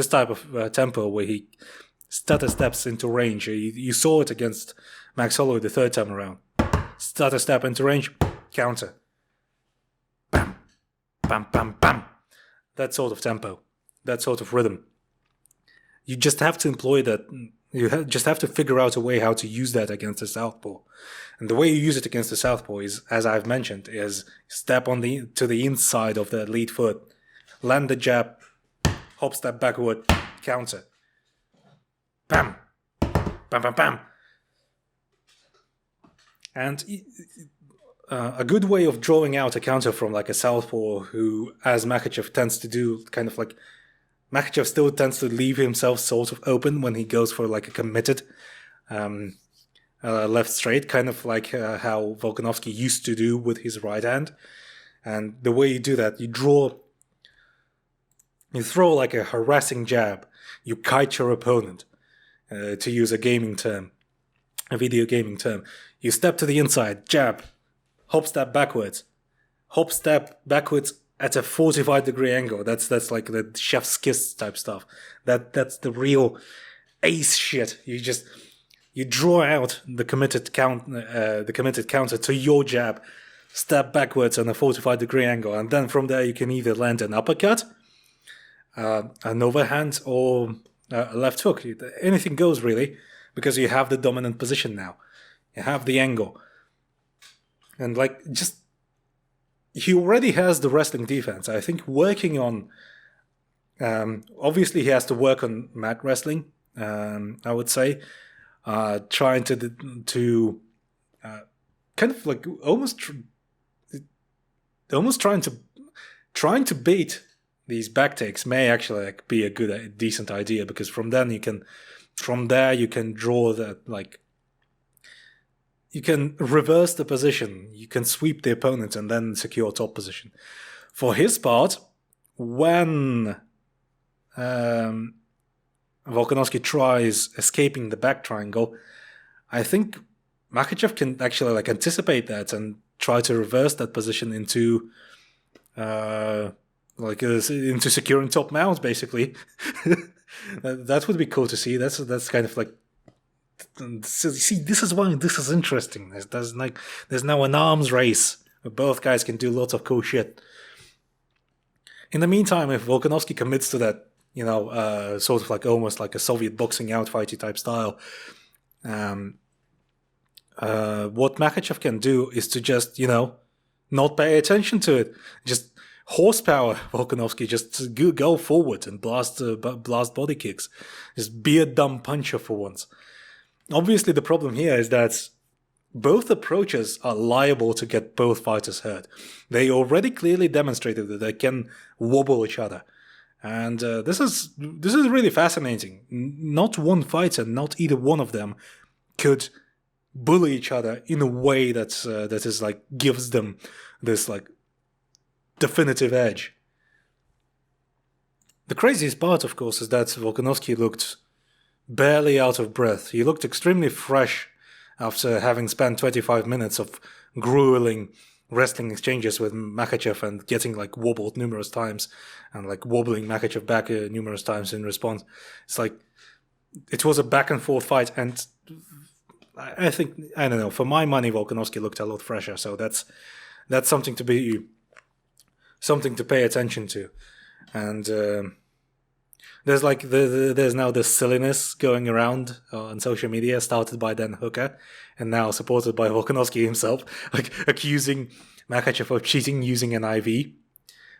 type of tempo where he stutter steps into range. You saw it against Max Holloway the third time around. Stutter step into range, counter. Bam, bam, bam, bam. That sort of tempo, that sort of rhythm. You just have to employ that. You just have to figure out a way how to use that against the southpaw. And the way you use it against the southpaw is, as I've mentioned, is step to the inside of the lead foot, land the jab, hop step backward, counter. Bam, bam, bam, bam. And a good way of drawing out a counter from like a southpaw who, as Makhachev tends to do, kind of like Makhachev still tends to leave himself sort of open when he goes for like a committed left straight, kind of like how Volkanovski used to do with his right hand. And the way you do that, you throw like a harassing jab, you kite your opponent, to use a gaming term, a video gaming term. You step to the inside, jab, hop step backwards at a 45-degree angle. That's like the chef's kiss type stuff. That's the real ace shit. You draw out the committed counter to your jab, step backwards on a 45-degree angle, and then from there you can either land an uppercut, an overhand, or a left hook. Anything goes really, because you have the dominant position now. You have the angle. And like, just, he already has the wrestling defense. I think working on, obviously he has to work on mat wrestling, I would say, trying to kind of like almost trying to bait these back takes may actually like be a decent idea, because from there you can draw that, like, you can reverse the position, you can sweep the opponent and then secure top position. For his part, when Volkanovski tries escaping the back triangle, I think Makhachev can actually like anticipate that and try to reverse that position into into securing top mount, basically. That would be cool to see. That's kind of like, see, this is why this is interesting. There's now an arms race where both guys can do lots of cool shit. In the meantime, if Volkanovski commits to that, sort of like almost like a Soviet boxing out fighty type style, what Makhachev can do is to just, not pay attention to it. Just horsepower Volkanovski, just go forward and blast body kicks. Just be a dumb puncher for once. Obviously, the problem here is that both approaches are liable to get both fighters hurt. They already clearly demonstrated that they can wobble each other. And this is really fascinating. Not one fighter, not either one of them, could bully each other in a way that is like gives them this like definitive edge. The craziest part, of course, is that Volkanovski looked barely out of breath. He looked extremely fresh after having spent 25 minutes of grueling wrestling exchanges with Makhachev and getting like wobbled numerous times and like wobbling Makhachev back numerous times in response. It's like it was a back and forth fight, and I think, I don't know, for my money Volkanovski looked a lot fresher, so that's something to pay attention to. And there's like there's now this silliness going around on social media, started by Dan Hooker and now supported by Volkanovski himself, like accusing Makhachev of cheating using an IV.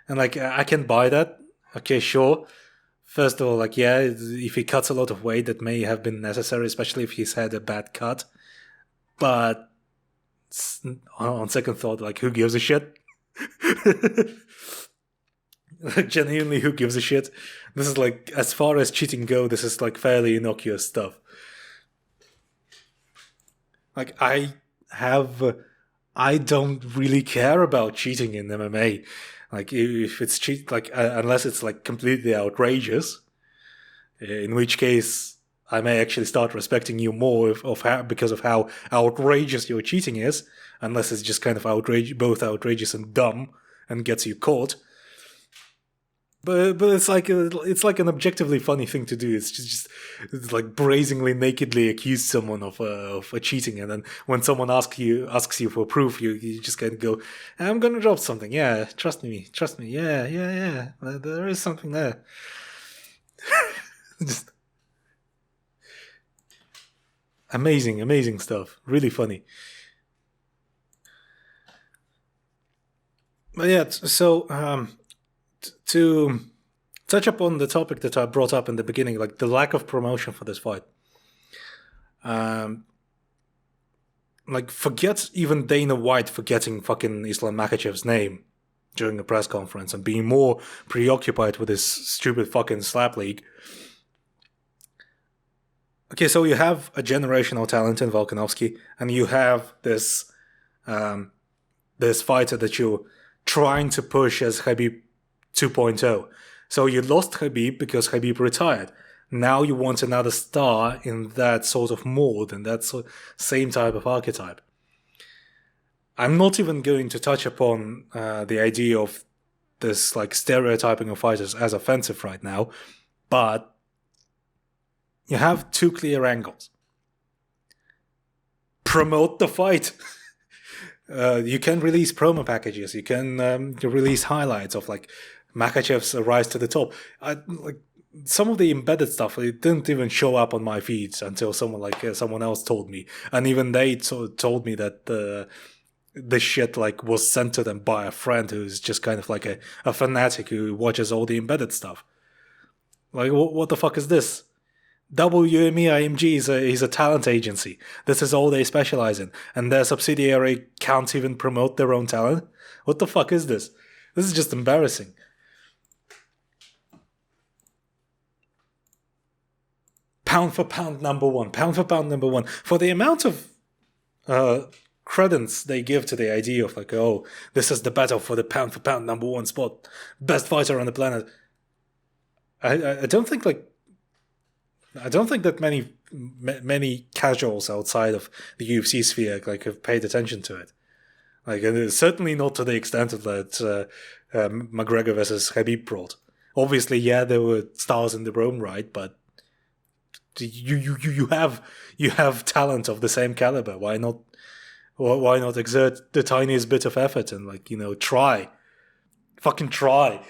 And like, I can buy that. Okay, sure. First of all, like, yeah, if he cuts a lot of weight, that may have been necessary, especially if he's had a bad cut. But on second thought, like, who gives a shit? Like, genuinely, who gives a shit? This is like, as far as cheating go, this is like fairly innocuous stuff. Like, I don't really care about cheating in MMA. Like, if it's unless it's like completely outrageous, in which case I may actually start respecting you more because of how outrageous your cheating is, unless it's just kind of both outrageous and dumb and gets you caught. But it's like an objectively funny thing to do. It's like brazenly, nakedly accuse someone of cheating, and then when someone asks you for proof, you just kind of go, "I'm gonna drop something. Yeah, trust me. Yeah. There is something there." Just amazing stuff. Really funny. But yeah, so to touch upon the topic that I brought up in the beginning, like the lack of promotion for this fight. Like, forget even Dana White forgetting fucking Islam Makhachev's name during a press conference and being more preoccupied with this stupid fucking slap league. Okay, so you have a generational talent in Volkanovski, and you have this fighter that you're trying to push as Khabib 2.0. So you lost Khabib because Khabib retired. Now you want another star in that sort of mold, and that same type of archetype. I'm not even going to touch upon the idea of this like stereotyping of fighters as offensive right now, but you have two clear angles. Promote the fight. You can release promo packages. You can release highlights of like Makhachev's rise to the top. Like some of the embedded stuff, it didn't even show up on my feeds until someone else told me, and even they told me that this shit like was sent to them by a friend who's just kind of like a fanatic who watches all the embedded stuff. Like, what the fuck is this? WME IMG is a talent agency. This is all they specialize in, and their subsidiary can't even promote their own talent. What the fuck is this? This is just embarrassing. Pound for pound number one. For the amount of credence they give to the idea of like, oh, this is the battle for the pound for pound number one spot, best fighter on the planet. I don't think like I don't think that many casuals outside of the UFC sphere like have paid attention to it. Like, certainly not to the extent that McGregor versus Khabib brought. Obviously, yeah, there were stars in their own right, but you have talent of the same caliber. Why not exert the tiniest bit of effort and try, fucking try.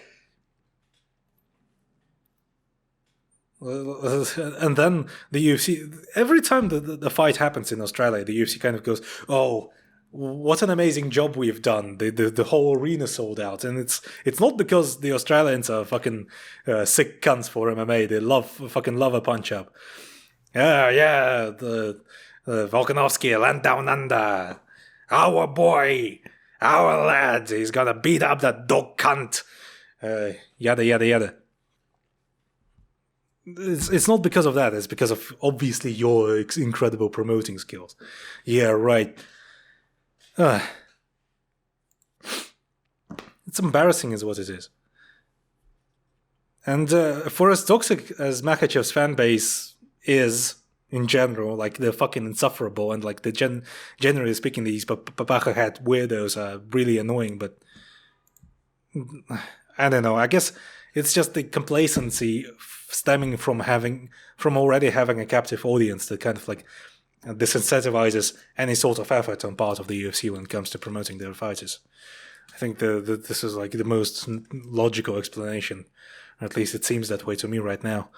And then the UFC, every time the fight happens in Australia, the UFC kind of goes, "Oh, what an amazing job we've done! The whole arena sold out." And it's not because the Australians are fucking sick cunts for MMA. They fucking love a punch up. Yeah, the Volkanovski, land down under, our boy, our lad, he's gonna beat up that dog cunt. Yada yada yada. It's not because of that. It's because of obviously your incredible promoting skills. Yeah, right. It's embarrassing is what it is. And for as toxic as Makhachev's fan base is in general, like they're fucking insufferable, and like generally speaking, these Papacha hat weirdos are really annoying, but I don't know. I guess it's just the complacency stemming from already having a captive audience that kind of like disincentivizes any sort of effort on part of the UFC when it comes to promoting their fighters. I think this is like the most logical explanation. At least it seems that way to me right now.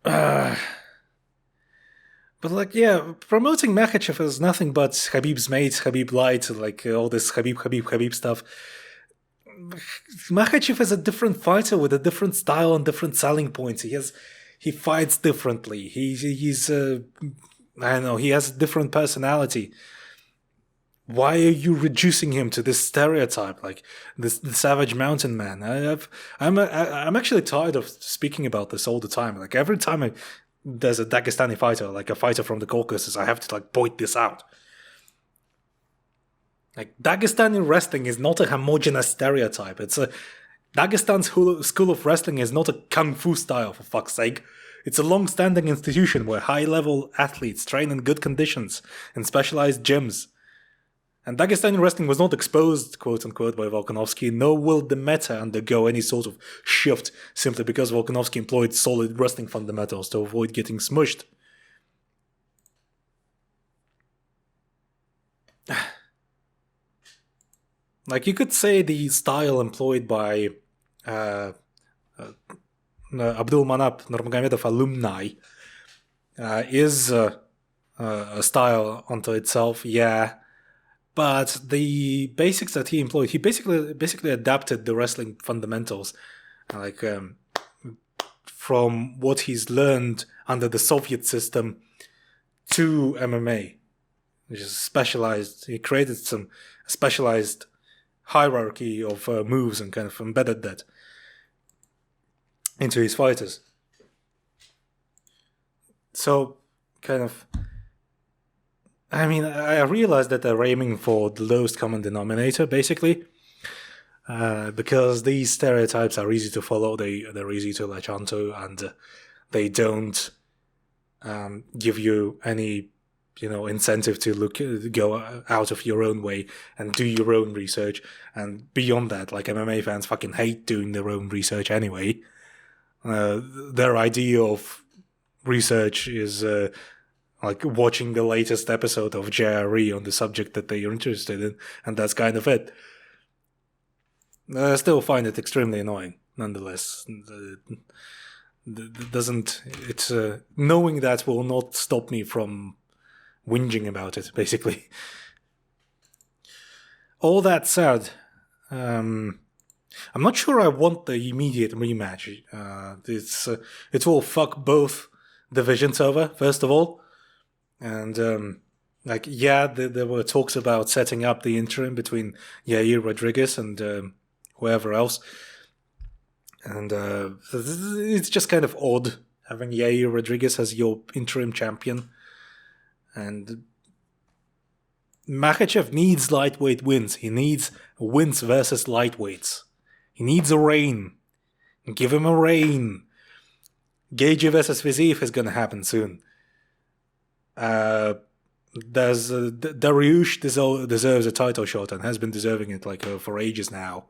But like, yeah, promoting Makhachev is nothing but Khabib's mate, Khabib light, like all this Khabib stuff. Makhachev is a different fighter with a different style and different selling points. He fights differently. He's I don't know. He has a different personality. Why are you reducing him to this stereotype, like the savage mountain man? I'm actually tired of speaking about this all the time. Like every time there's a Dagestani fighter, like a fighter from the Caucasus, I have to like point this out. Like, Dagestani wrestling is not a homogenous stereotype. Dagestan's school of wrestling is not a kung fu style, for fuck's sake. It's a long-standing institution where high-level athletes train in good conditions in specialized gyms. And Dagestani wrestling was not exposed, quote-unquote, by Volkanovski, nor will the meta undergo any sort of shift simply because Volkanovski employed solid wrestling fundamentals to avoid getting smushed. Like, you could say the style employed by Abdul Manap Nurmagomedov alumni is a style unto itself, yeah. But the basics that he employed, he basically adapted the wrestling fundamentals, like from what he's learned under the Soviet system to MMA, which is specialized. He created some specialized hierarchy of moves and kind of embedded that into his fighters. So, kind of, I mean, I realize that they're aiming for the lowest common denominator, basically, because these stereotypes are easy to follow, they're easy to latch onto, and they don't give you any incentive to go out of your own way and do your own research. And beyond that, like, MMA fans fucking hate doing their own research anyway. Their idea of research is like watching the latest episode of JRE on the subject that they are interested in, and that's kind of it. I still find it extremely annoying, nonetheless. Knowing that will not stop me from whinging about it, basically. All that said, I'm not sure I want the immediate rematch. It will fuck both divisions over, first of all. And, there were talks about setting up the interim between Yair Rodriguez and whoever else. And it's just kind of odd having Yair Rodriguez as your interim champion. And Makhachev needs lightweight wins. He needs wins versus lightweights. He needs a reign. Give him a reign. Gagey versus Viziev is gonna happen soon. There's Dariush deserves a title shot and has been deserving it for ages now.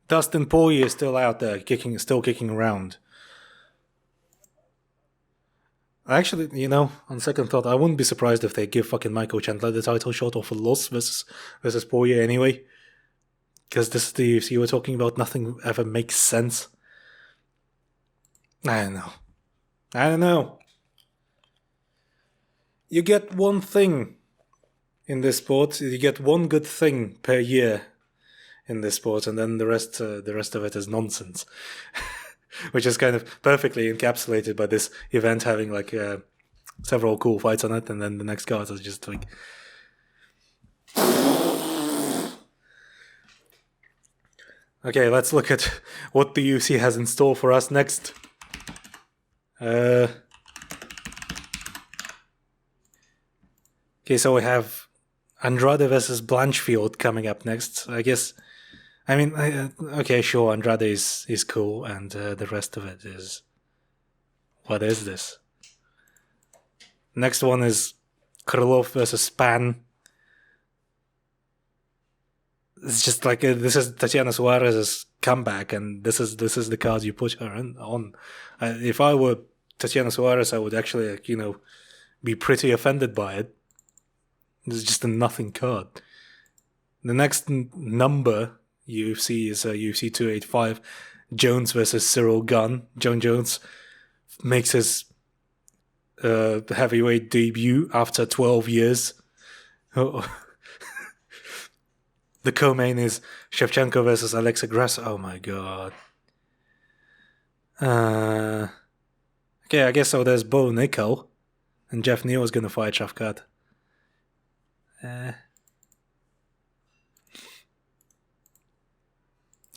Dustin Poirier is still out there, still kicking around. Actually, on second thought, I wouldn't be surprised if they give fucking Michael Chandler the title shot off a loss versus Poirier anyway. Because this is the UFC we're talking about, nothing ever makes sense. I don't know. You get one thing in this sport. You get one good thing per year in this sport, and then the rest of it is nonsense. Which is kind of perfectly encapsulated by this event having several cool fights on it, and then the next cards are just like... Okay, let's look at what the UFC has in store for us next. Okay, so we have Andrade versus Blanchfield coming up next. Okay, sure, Andrade is cool, and the rest of it is... What is this? Next one is Krylov versus Span. It's just this is Tatiana Suarez's comeback, and this is the card you put her on. If I were Tatiana Suarez, I would actually, be pretty offended by it. It's just a nothing card. The next number UFC is UFC 285, Jones versus Cyril Gunn. John Jones makes his heavyweight debut after 12 years. Oh. The co-main is Shevchenko versus Alexa Grasso. Oh my god. Okay, I guess so. There's Bo Nickel, and Jeff Neal is gonna fight Shafkat.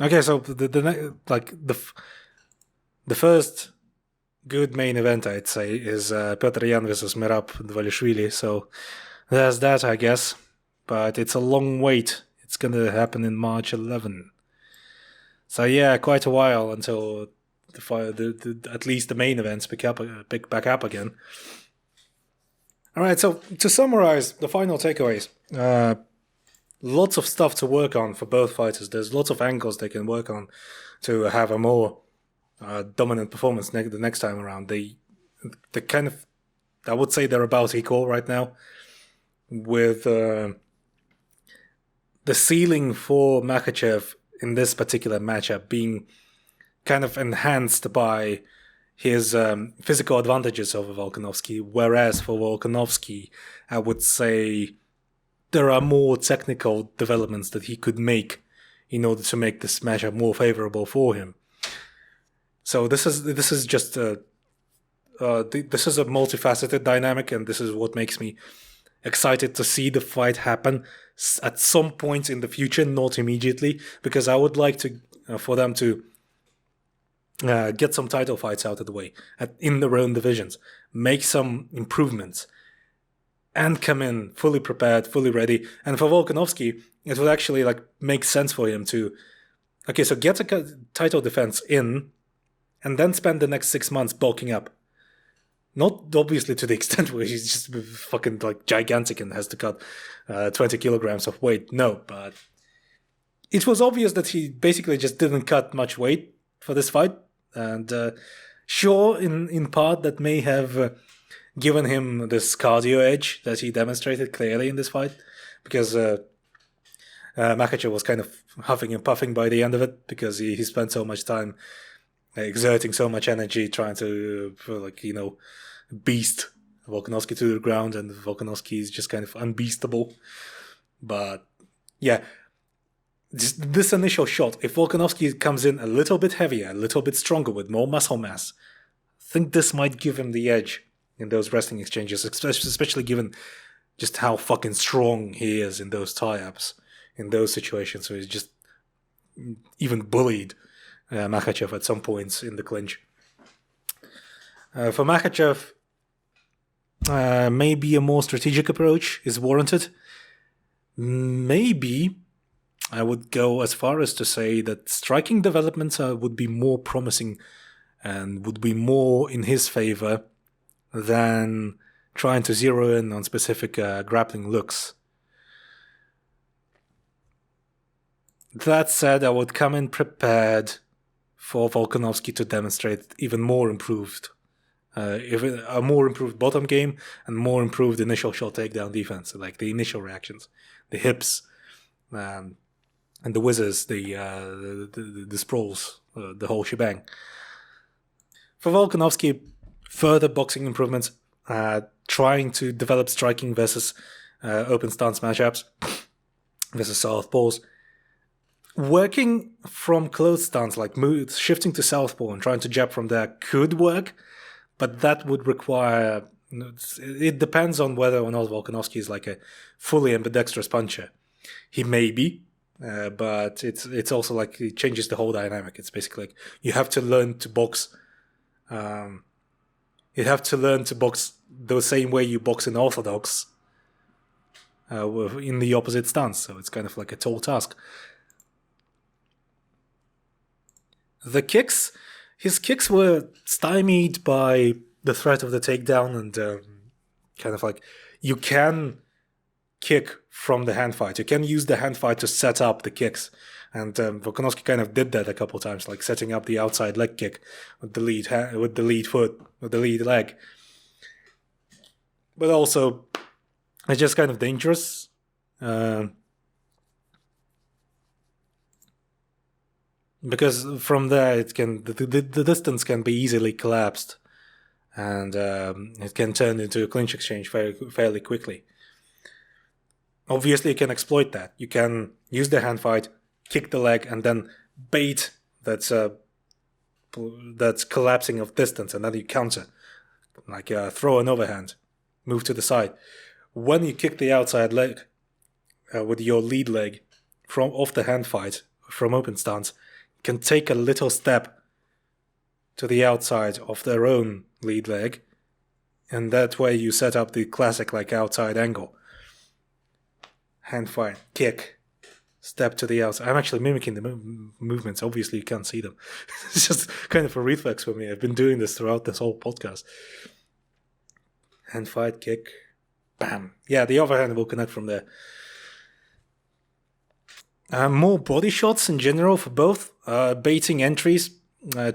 Okay, so the first good main event, I'd say, is Petr Yan versus Merab Dvalishvili. So there's that, I guess, but it's a long wait. It's gonna happen in March 11. So yeah, quite a while until at least the main events pick back up again. All right, so to summarize the final takeaways, lots of stuff to work on for both fighters. There's lots of angles they can work on to have a more dominant performance the next time around. They kind of, I would say they're about equal right now, with the ceiling for Makhachev in this particular matchup being kind of enhanced by his physical advantages over Volkanovski, whereas for Volkanovski, I would say there are more technical developments that he could make in order to make this matchup more favorable for him. So this is just this is a multifaceted dynamic, and this is what makes me excited to see the fight happen at some point in the future, not immediately, because I would like to for them to get some title fights out of the way in their own divisions, make some improvements, and come in fully prepared, fully ready. And for Volkanovski, it would actually make sense for him to, so get a title defense in, and then spend the next 6 months bulking up. Not obviously to the extent where he's just fucking gigantic and has to cut 20 kilograms of weight. No, but it was obvious that he basically just didn't cut much weight for this fight. And sure, in part that may have given him this cardio edge that he demonstrated clearly in this fight, because Makhachev was kind of huffing and puffing by the end of it, because he spent so much time exerting so much energy trying to beast Volkanovski to the ground, and Volkanovski is just kind of unbeastable. But yeah, this initial shot, if Volkanovski comes in a little bit heavier, a little bit stronger with more muscle mass, I think this might give him the edge in those wrestling exchanges, especially given just how fucking strong he is in those tie-ups, in those situations. So he's just even bullied Makhachev at some points in the clinch. For Makhachev, maybe a more strategic approach is warranted. Maybe I would go as far as to say that striking developments would be more promising and would be more in his favor than trying to zero in on specific grappling looks. That said, I would come in prepared for Volkanovski to demonstrate even more improved, a more improved bottom game and more improved initial shot takedown defense, like the initial reactions, the hips, and the whizzes, the sprawls, the whole shebang. For Volkanovski, further boxing improvements, trying to develop striking versus open stance matchups versus southpaws. Working from closed stance, like shifting to southpaw and trying to jab from there could work, but that would require... It depends on whether or not Volkanovski is like a fully ambidextrous puncher. He may be, but it's also like it changes the whole dynamic. It's basically like you have to learn to box. You have to learn to box the same way you box in orthodox, in the opposite stance. So it's kind of like a tall task. The kicks, his kicks were stymied by the threat of the takedown, and kind of like you can kick from the hand fight. You can use the hand fight to set up the kicks. And Volkanovski kind of did that a couple times, like setting up the outside leg kick with the lead foot, with the lead leg. But also, it's just kind of dangerous. Because from there, it can the distance can be easily collapsed, and it can turn into a clinch exchange fairly quickly. Obviously, you can exploit that. You can use the hand fight, kick the leg, and then bait that's collapsing of distance, and then you counter, like throw an overhand, move to the side. When you kick the outside leg with your lead leg from off the hand fight from open stance, you can take a little step to the outside of their own lead leg, and that way you set up the classic like outside angle. Hand fight, kick, step to the outside. I'm actually mimicking the movements. Obviously, you can't see them. It's just kind of a reflex for me. I've been doing this throughout this whole podcast. Hand fight, kick, bam. Yeah, the overhand will connect from there. More body shots in general for both. Baiting entries,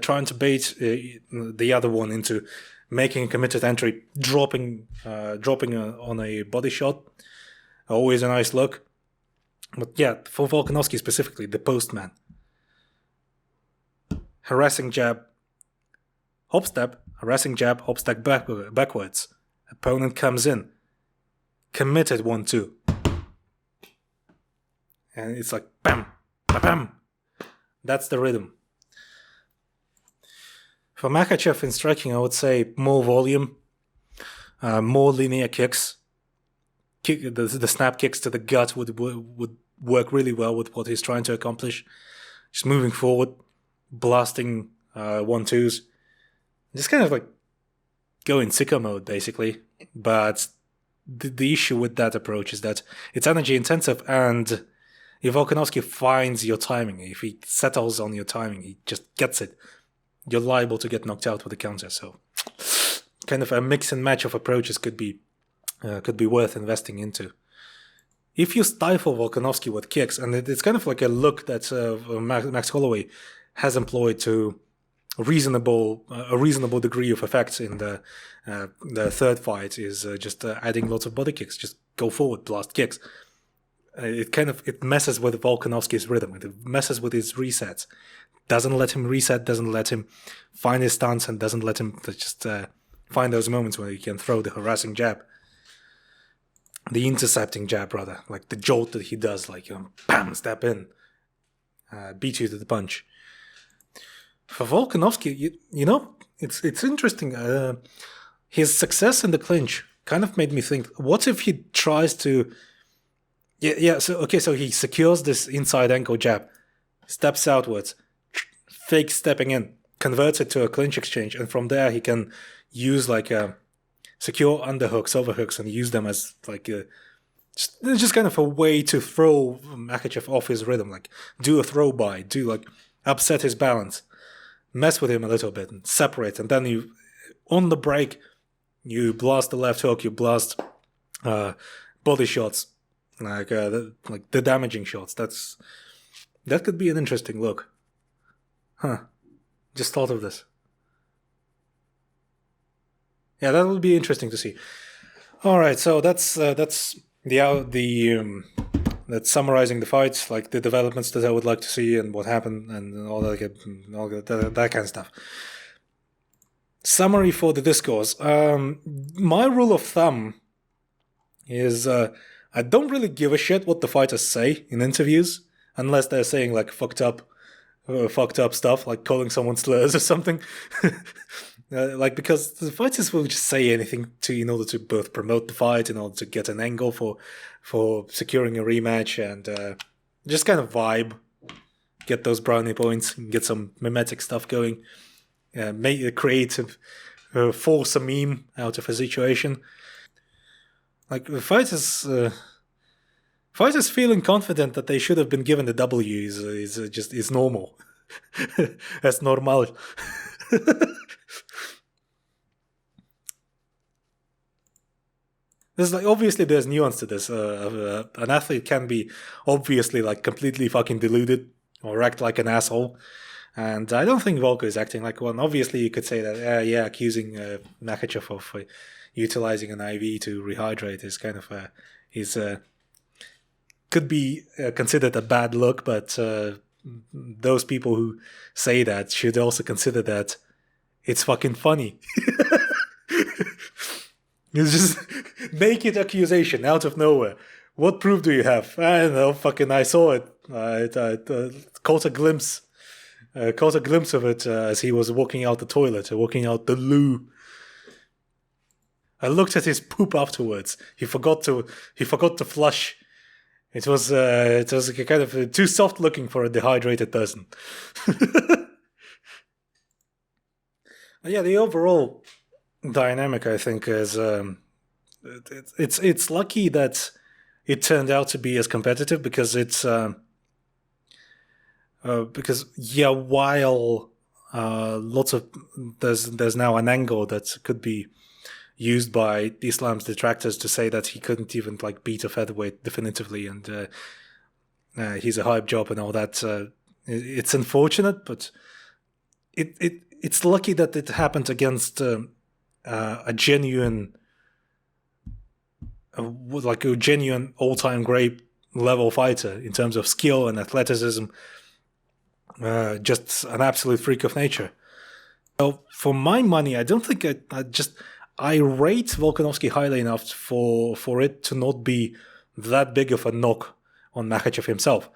trying to bait the other one into making a committed entry, dropping on a body shot. Always a nice look. But yeah, for Volkanovski specifically, the postman. Harassing jab, hop step, harassing jab, hop step backwards. Opponent comes in. Committed 1-2. And it's like bam, bam, bam. That's the rhythm. For Makhachev in striking, I would say more volume, more linear kicks. The snap kicks to the gut would work really well with what he's trying to accomplish. Just moving forward, blasting 1-2s. Just kind of like go in sicko mode, basically. But the issue with that approach is that it's energy intensive, and if Volkanovski finds your timing, if he settles on your timing, he just gets it, you're liable to get knocked out with a counter. So kind of a mix and match of approaches could be worth investing into. If you stifle Volkanovski with kicks, and it's kind of like a look that Max Holloway has employed to a reasonable degree of effect in the third fight, is just adding lots of body kicks. Just go forward, blast kicks. It messes with Volkanovski's rhythm. It messes with his resets. Doesn't let him reset. Doesn't let him find his stance, and doesn't let him just find those moments where he can throw the harassing jab. The intercepting jab, rather, like the jolt that he does, like bam, step in, beat you to the punch. For Volkanovski, you know, it's interesting. His success in the clinch kind of made me think: what if he tries to? So he secures this inside ankle jab, steps outwards, fake stepping in, converts it to a clinch exchange, and from there he can use like secure underhooks, overhooks, and use them as like just kind of a way to throw Makhachev off his rhythm, like do a throw by, do like upset his balance. mess with him a little bit and separate, and then you, on the break, you blast the left hook, you blast body shots, like the damaging shots. That could be an interesting look. Just thought of this. Yeah, that would be interesting to see. All right, so that's summarizing the fights, like the developments that I would like to see and what happened and all that kind of stuff. Summary for the discourse. My rule of thumb is I don't really give a shit what the fighters say in interviews, unless they're saying like fucked up stuff, like calling someone slurs or something. Because the fighters will just say anything in order to both promote the fight, in order to get an angle for securing a rematch, and just kind of vibe, get those brownie points, get some mimetic stuff going, make a creative, force a meme out of a situation. Like the fighters feeling confident that they should have been given the W is normal. That's normal. Obviously there's nuance to this. An athlete can be obviously like completely fucking deluded or act like an asshole, and I don't think Volko is acting like one. Obviously you could say that accusing Makhachev of utilizing an IV to rehydrate is kind of could be considered a bad look, but those people who say that should also consider that it's fucking funny. It's just naked accusation out of nowhere. What proof do you have? I don't know. Fucking, I saw it. I caught a glimpse. Of it as he was walking out the toilet, walking out the loo. I looked at his poop afterwards. He forgot to flush. It was kind of too soft looking for a dehydrated person. Yeah, the overall dynamic, I think, is it's lucky that it turned out to be as competitive, because it's while lots of there's now an angle that could be used by Islam's detractors to say that he couldn't even like beat a featherweight definitively, and he's a hype job and all that. It's unfortunate, but it's lucky that it happened against a genuine all-time great level fighter in terms of skill and athleticism, just an absolute freak of nature. So for my money, I don't think I rate Volkanovski highly enough for it to not be that big of a knock on Makhachev himself.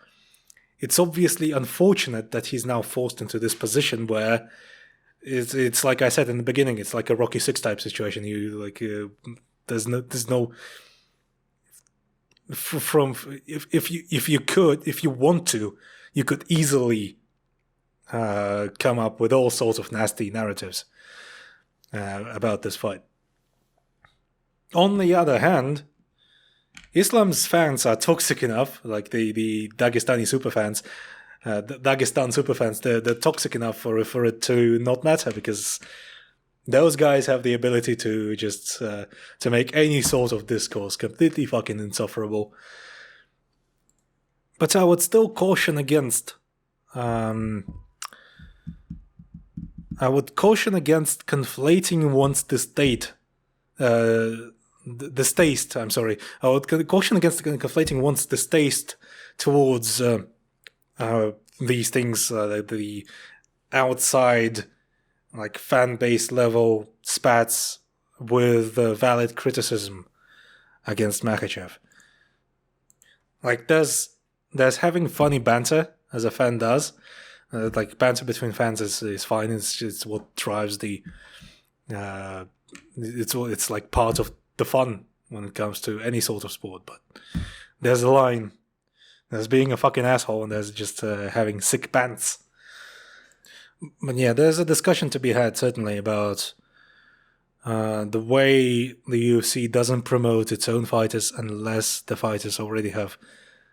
It's obviously unfortunate that he's now forced into this position where it's like I said in the beginning, it's like a Rocky 6 type situation. There's no if you want to, you could easily come up with all sorts of nasty narratives about this fight. On the other hand, Islam's fans are toxic enough, like the Dagestani superfans, the Dagestan superfans, they're toxic enough for it to not matter, because those guys have the ability to just to make any sort of discourse completely fucking insufferable. But I would still caution against conflating one's distaste. I'm sorry. I would caution against conflating one's distaste towards these things, the outside, like fan base level spats with valid criticism against Makhachev. Like there's having funny banter, as a fan does. Like banter between fans is fine. It's what drives the. It's like part of the fun when it comes to any sort of sport. But there's a line. There's being a fucking asshole, and there's just having sick pants. But yeah, there's a discussion to be had certainly about the way the UFC doesn't promote its own fighters unless the fighters already have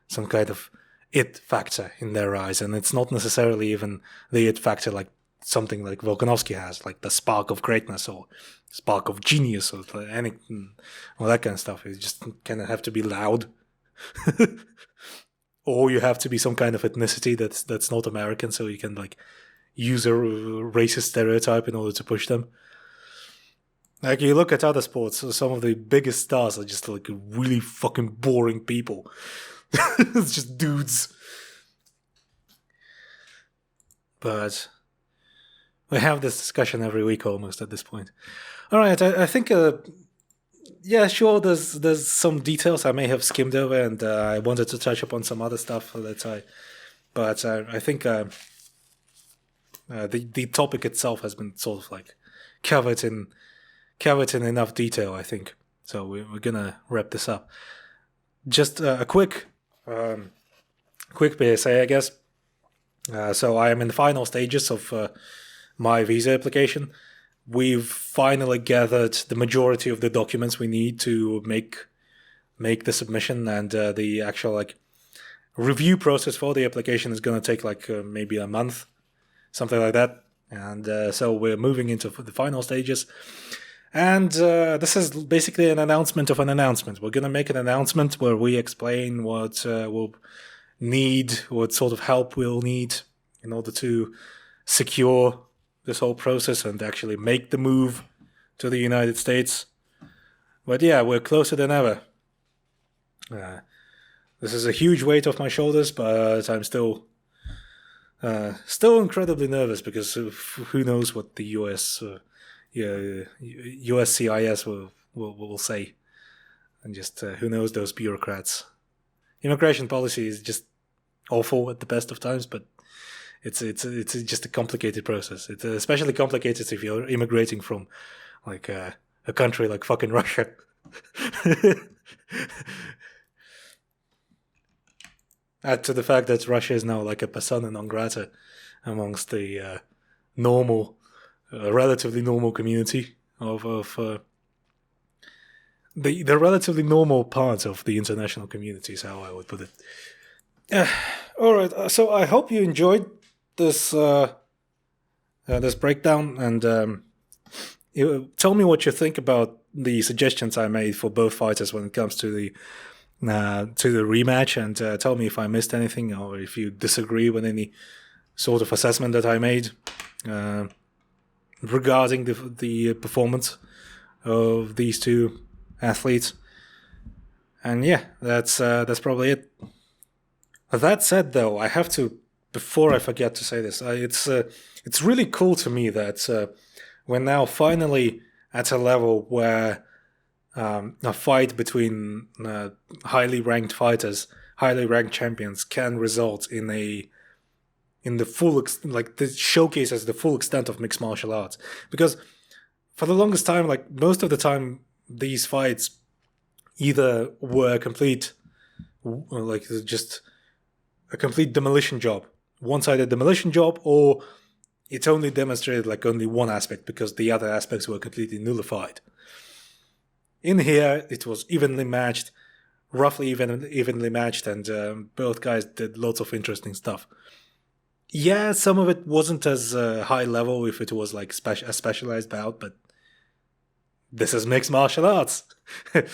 some kind of it factor in their eyes, and it's not necessarily even the it factor like something like Volkanovski has, like the spark of greatness or spark of genius or anything, all that kind of stuff. You just kind of have to be loud, or you have to be some kind of ethnicity that's not American, so you can like use a racist stereotype in order to push them. Like, you look at other sports, some of the biggest stars are just like really fucking boring people. It's just dudes. But we have this discussion every week almost at this point. All right, I think, yeah, sure, there's some details I may have skimmed over, and I wanted to touch upon some other stuff but I think the topic itself has been sort of like covered in enough detail, I think. So we're gonna wrap this up. Just a quick PSA, I guess. So I am in the final stages of my visa application. We've finally gathered the majority of the documents we need to make the submission, and the actual like review process for the application is going to take like maybe a month, something like that. And so we're moving into the final stages. And this is basically an announcement of an announcement. We're going to make an announcement where we explain what we'll need, what sort of help we'll need in order to secure this whole process and actually make the move to the United States. But yeah, we're closer than ever. This is a huge weight off my shoulders, but I'm still incredibly nervous, because who knows what the USCIS will say, and just who knows those bureaucrats. Immigration policy is just awful at the best of times, but it's just a complicated process. It's especially complicated if you're immigrating from like a country like fucking Russia. Add to the fact that Russia is now like a persona non grata amongst the relatively normal community of the relatively normal part of the international community is how I would put it. All right, so I hope you enjoyed this this breakdown, and tell me what you think about the suggestions I made for both fighters when it comes to the rematch, and tell me if I missed anything or if you disagree with any sort of assessment that I made regarding the performance of these two athletes. And yeah, that's probably it. That said, though, I have to, before I forget to say this, it's really cool to me that we're now finally at a level where a fight between highly ranked fighters, highly ranked champions, can result in the full this showcases the full extent of mixed martial arts. Because for the longest time, like most of the time, these fights either were just a complete demolition job, one-sided demolition job, or it only demonstrated like only one aspect because the other aspects were completely nullified. In here, it was evenly matched, roughly evenly matched, and both guys did lots of interesting stuff. Yeah, some of it wasn't as high level if it was like a specialized bout, but this is mixed martial arts. A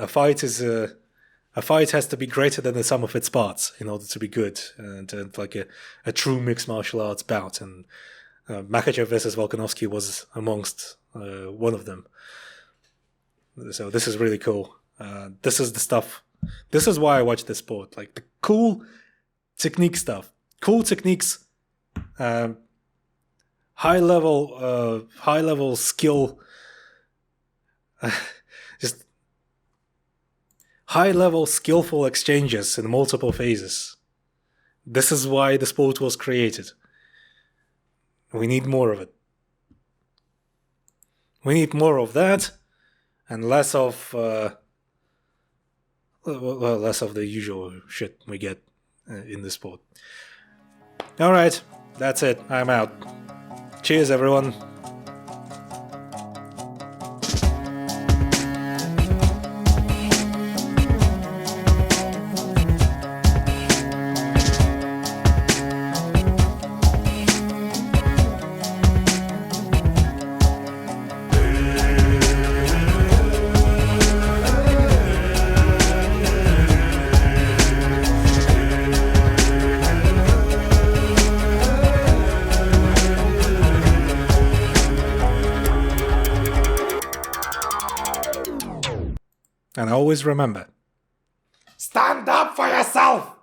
fight has to be greater than the sum of its parts in order to be good, and like a true mixed martial arts bout. And Makhachev versus Volkanovski was amongst one of them. So this is really cool. This is the stuff. This is why I watch this sport. Like the cool technique stuff, cool techniques, high level skill, just high level skillful exchanges in multiple phases. This is why the sport was created. We need more of it. We need more of that, and less of less of the usual shit we get in the sport. All right, that's it. I'm out. Cheers, everyone. And always remember, stand up for yourself!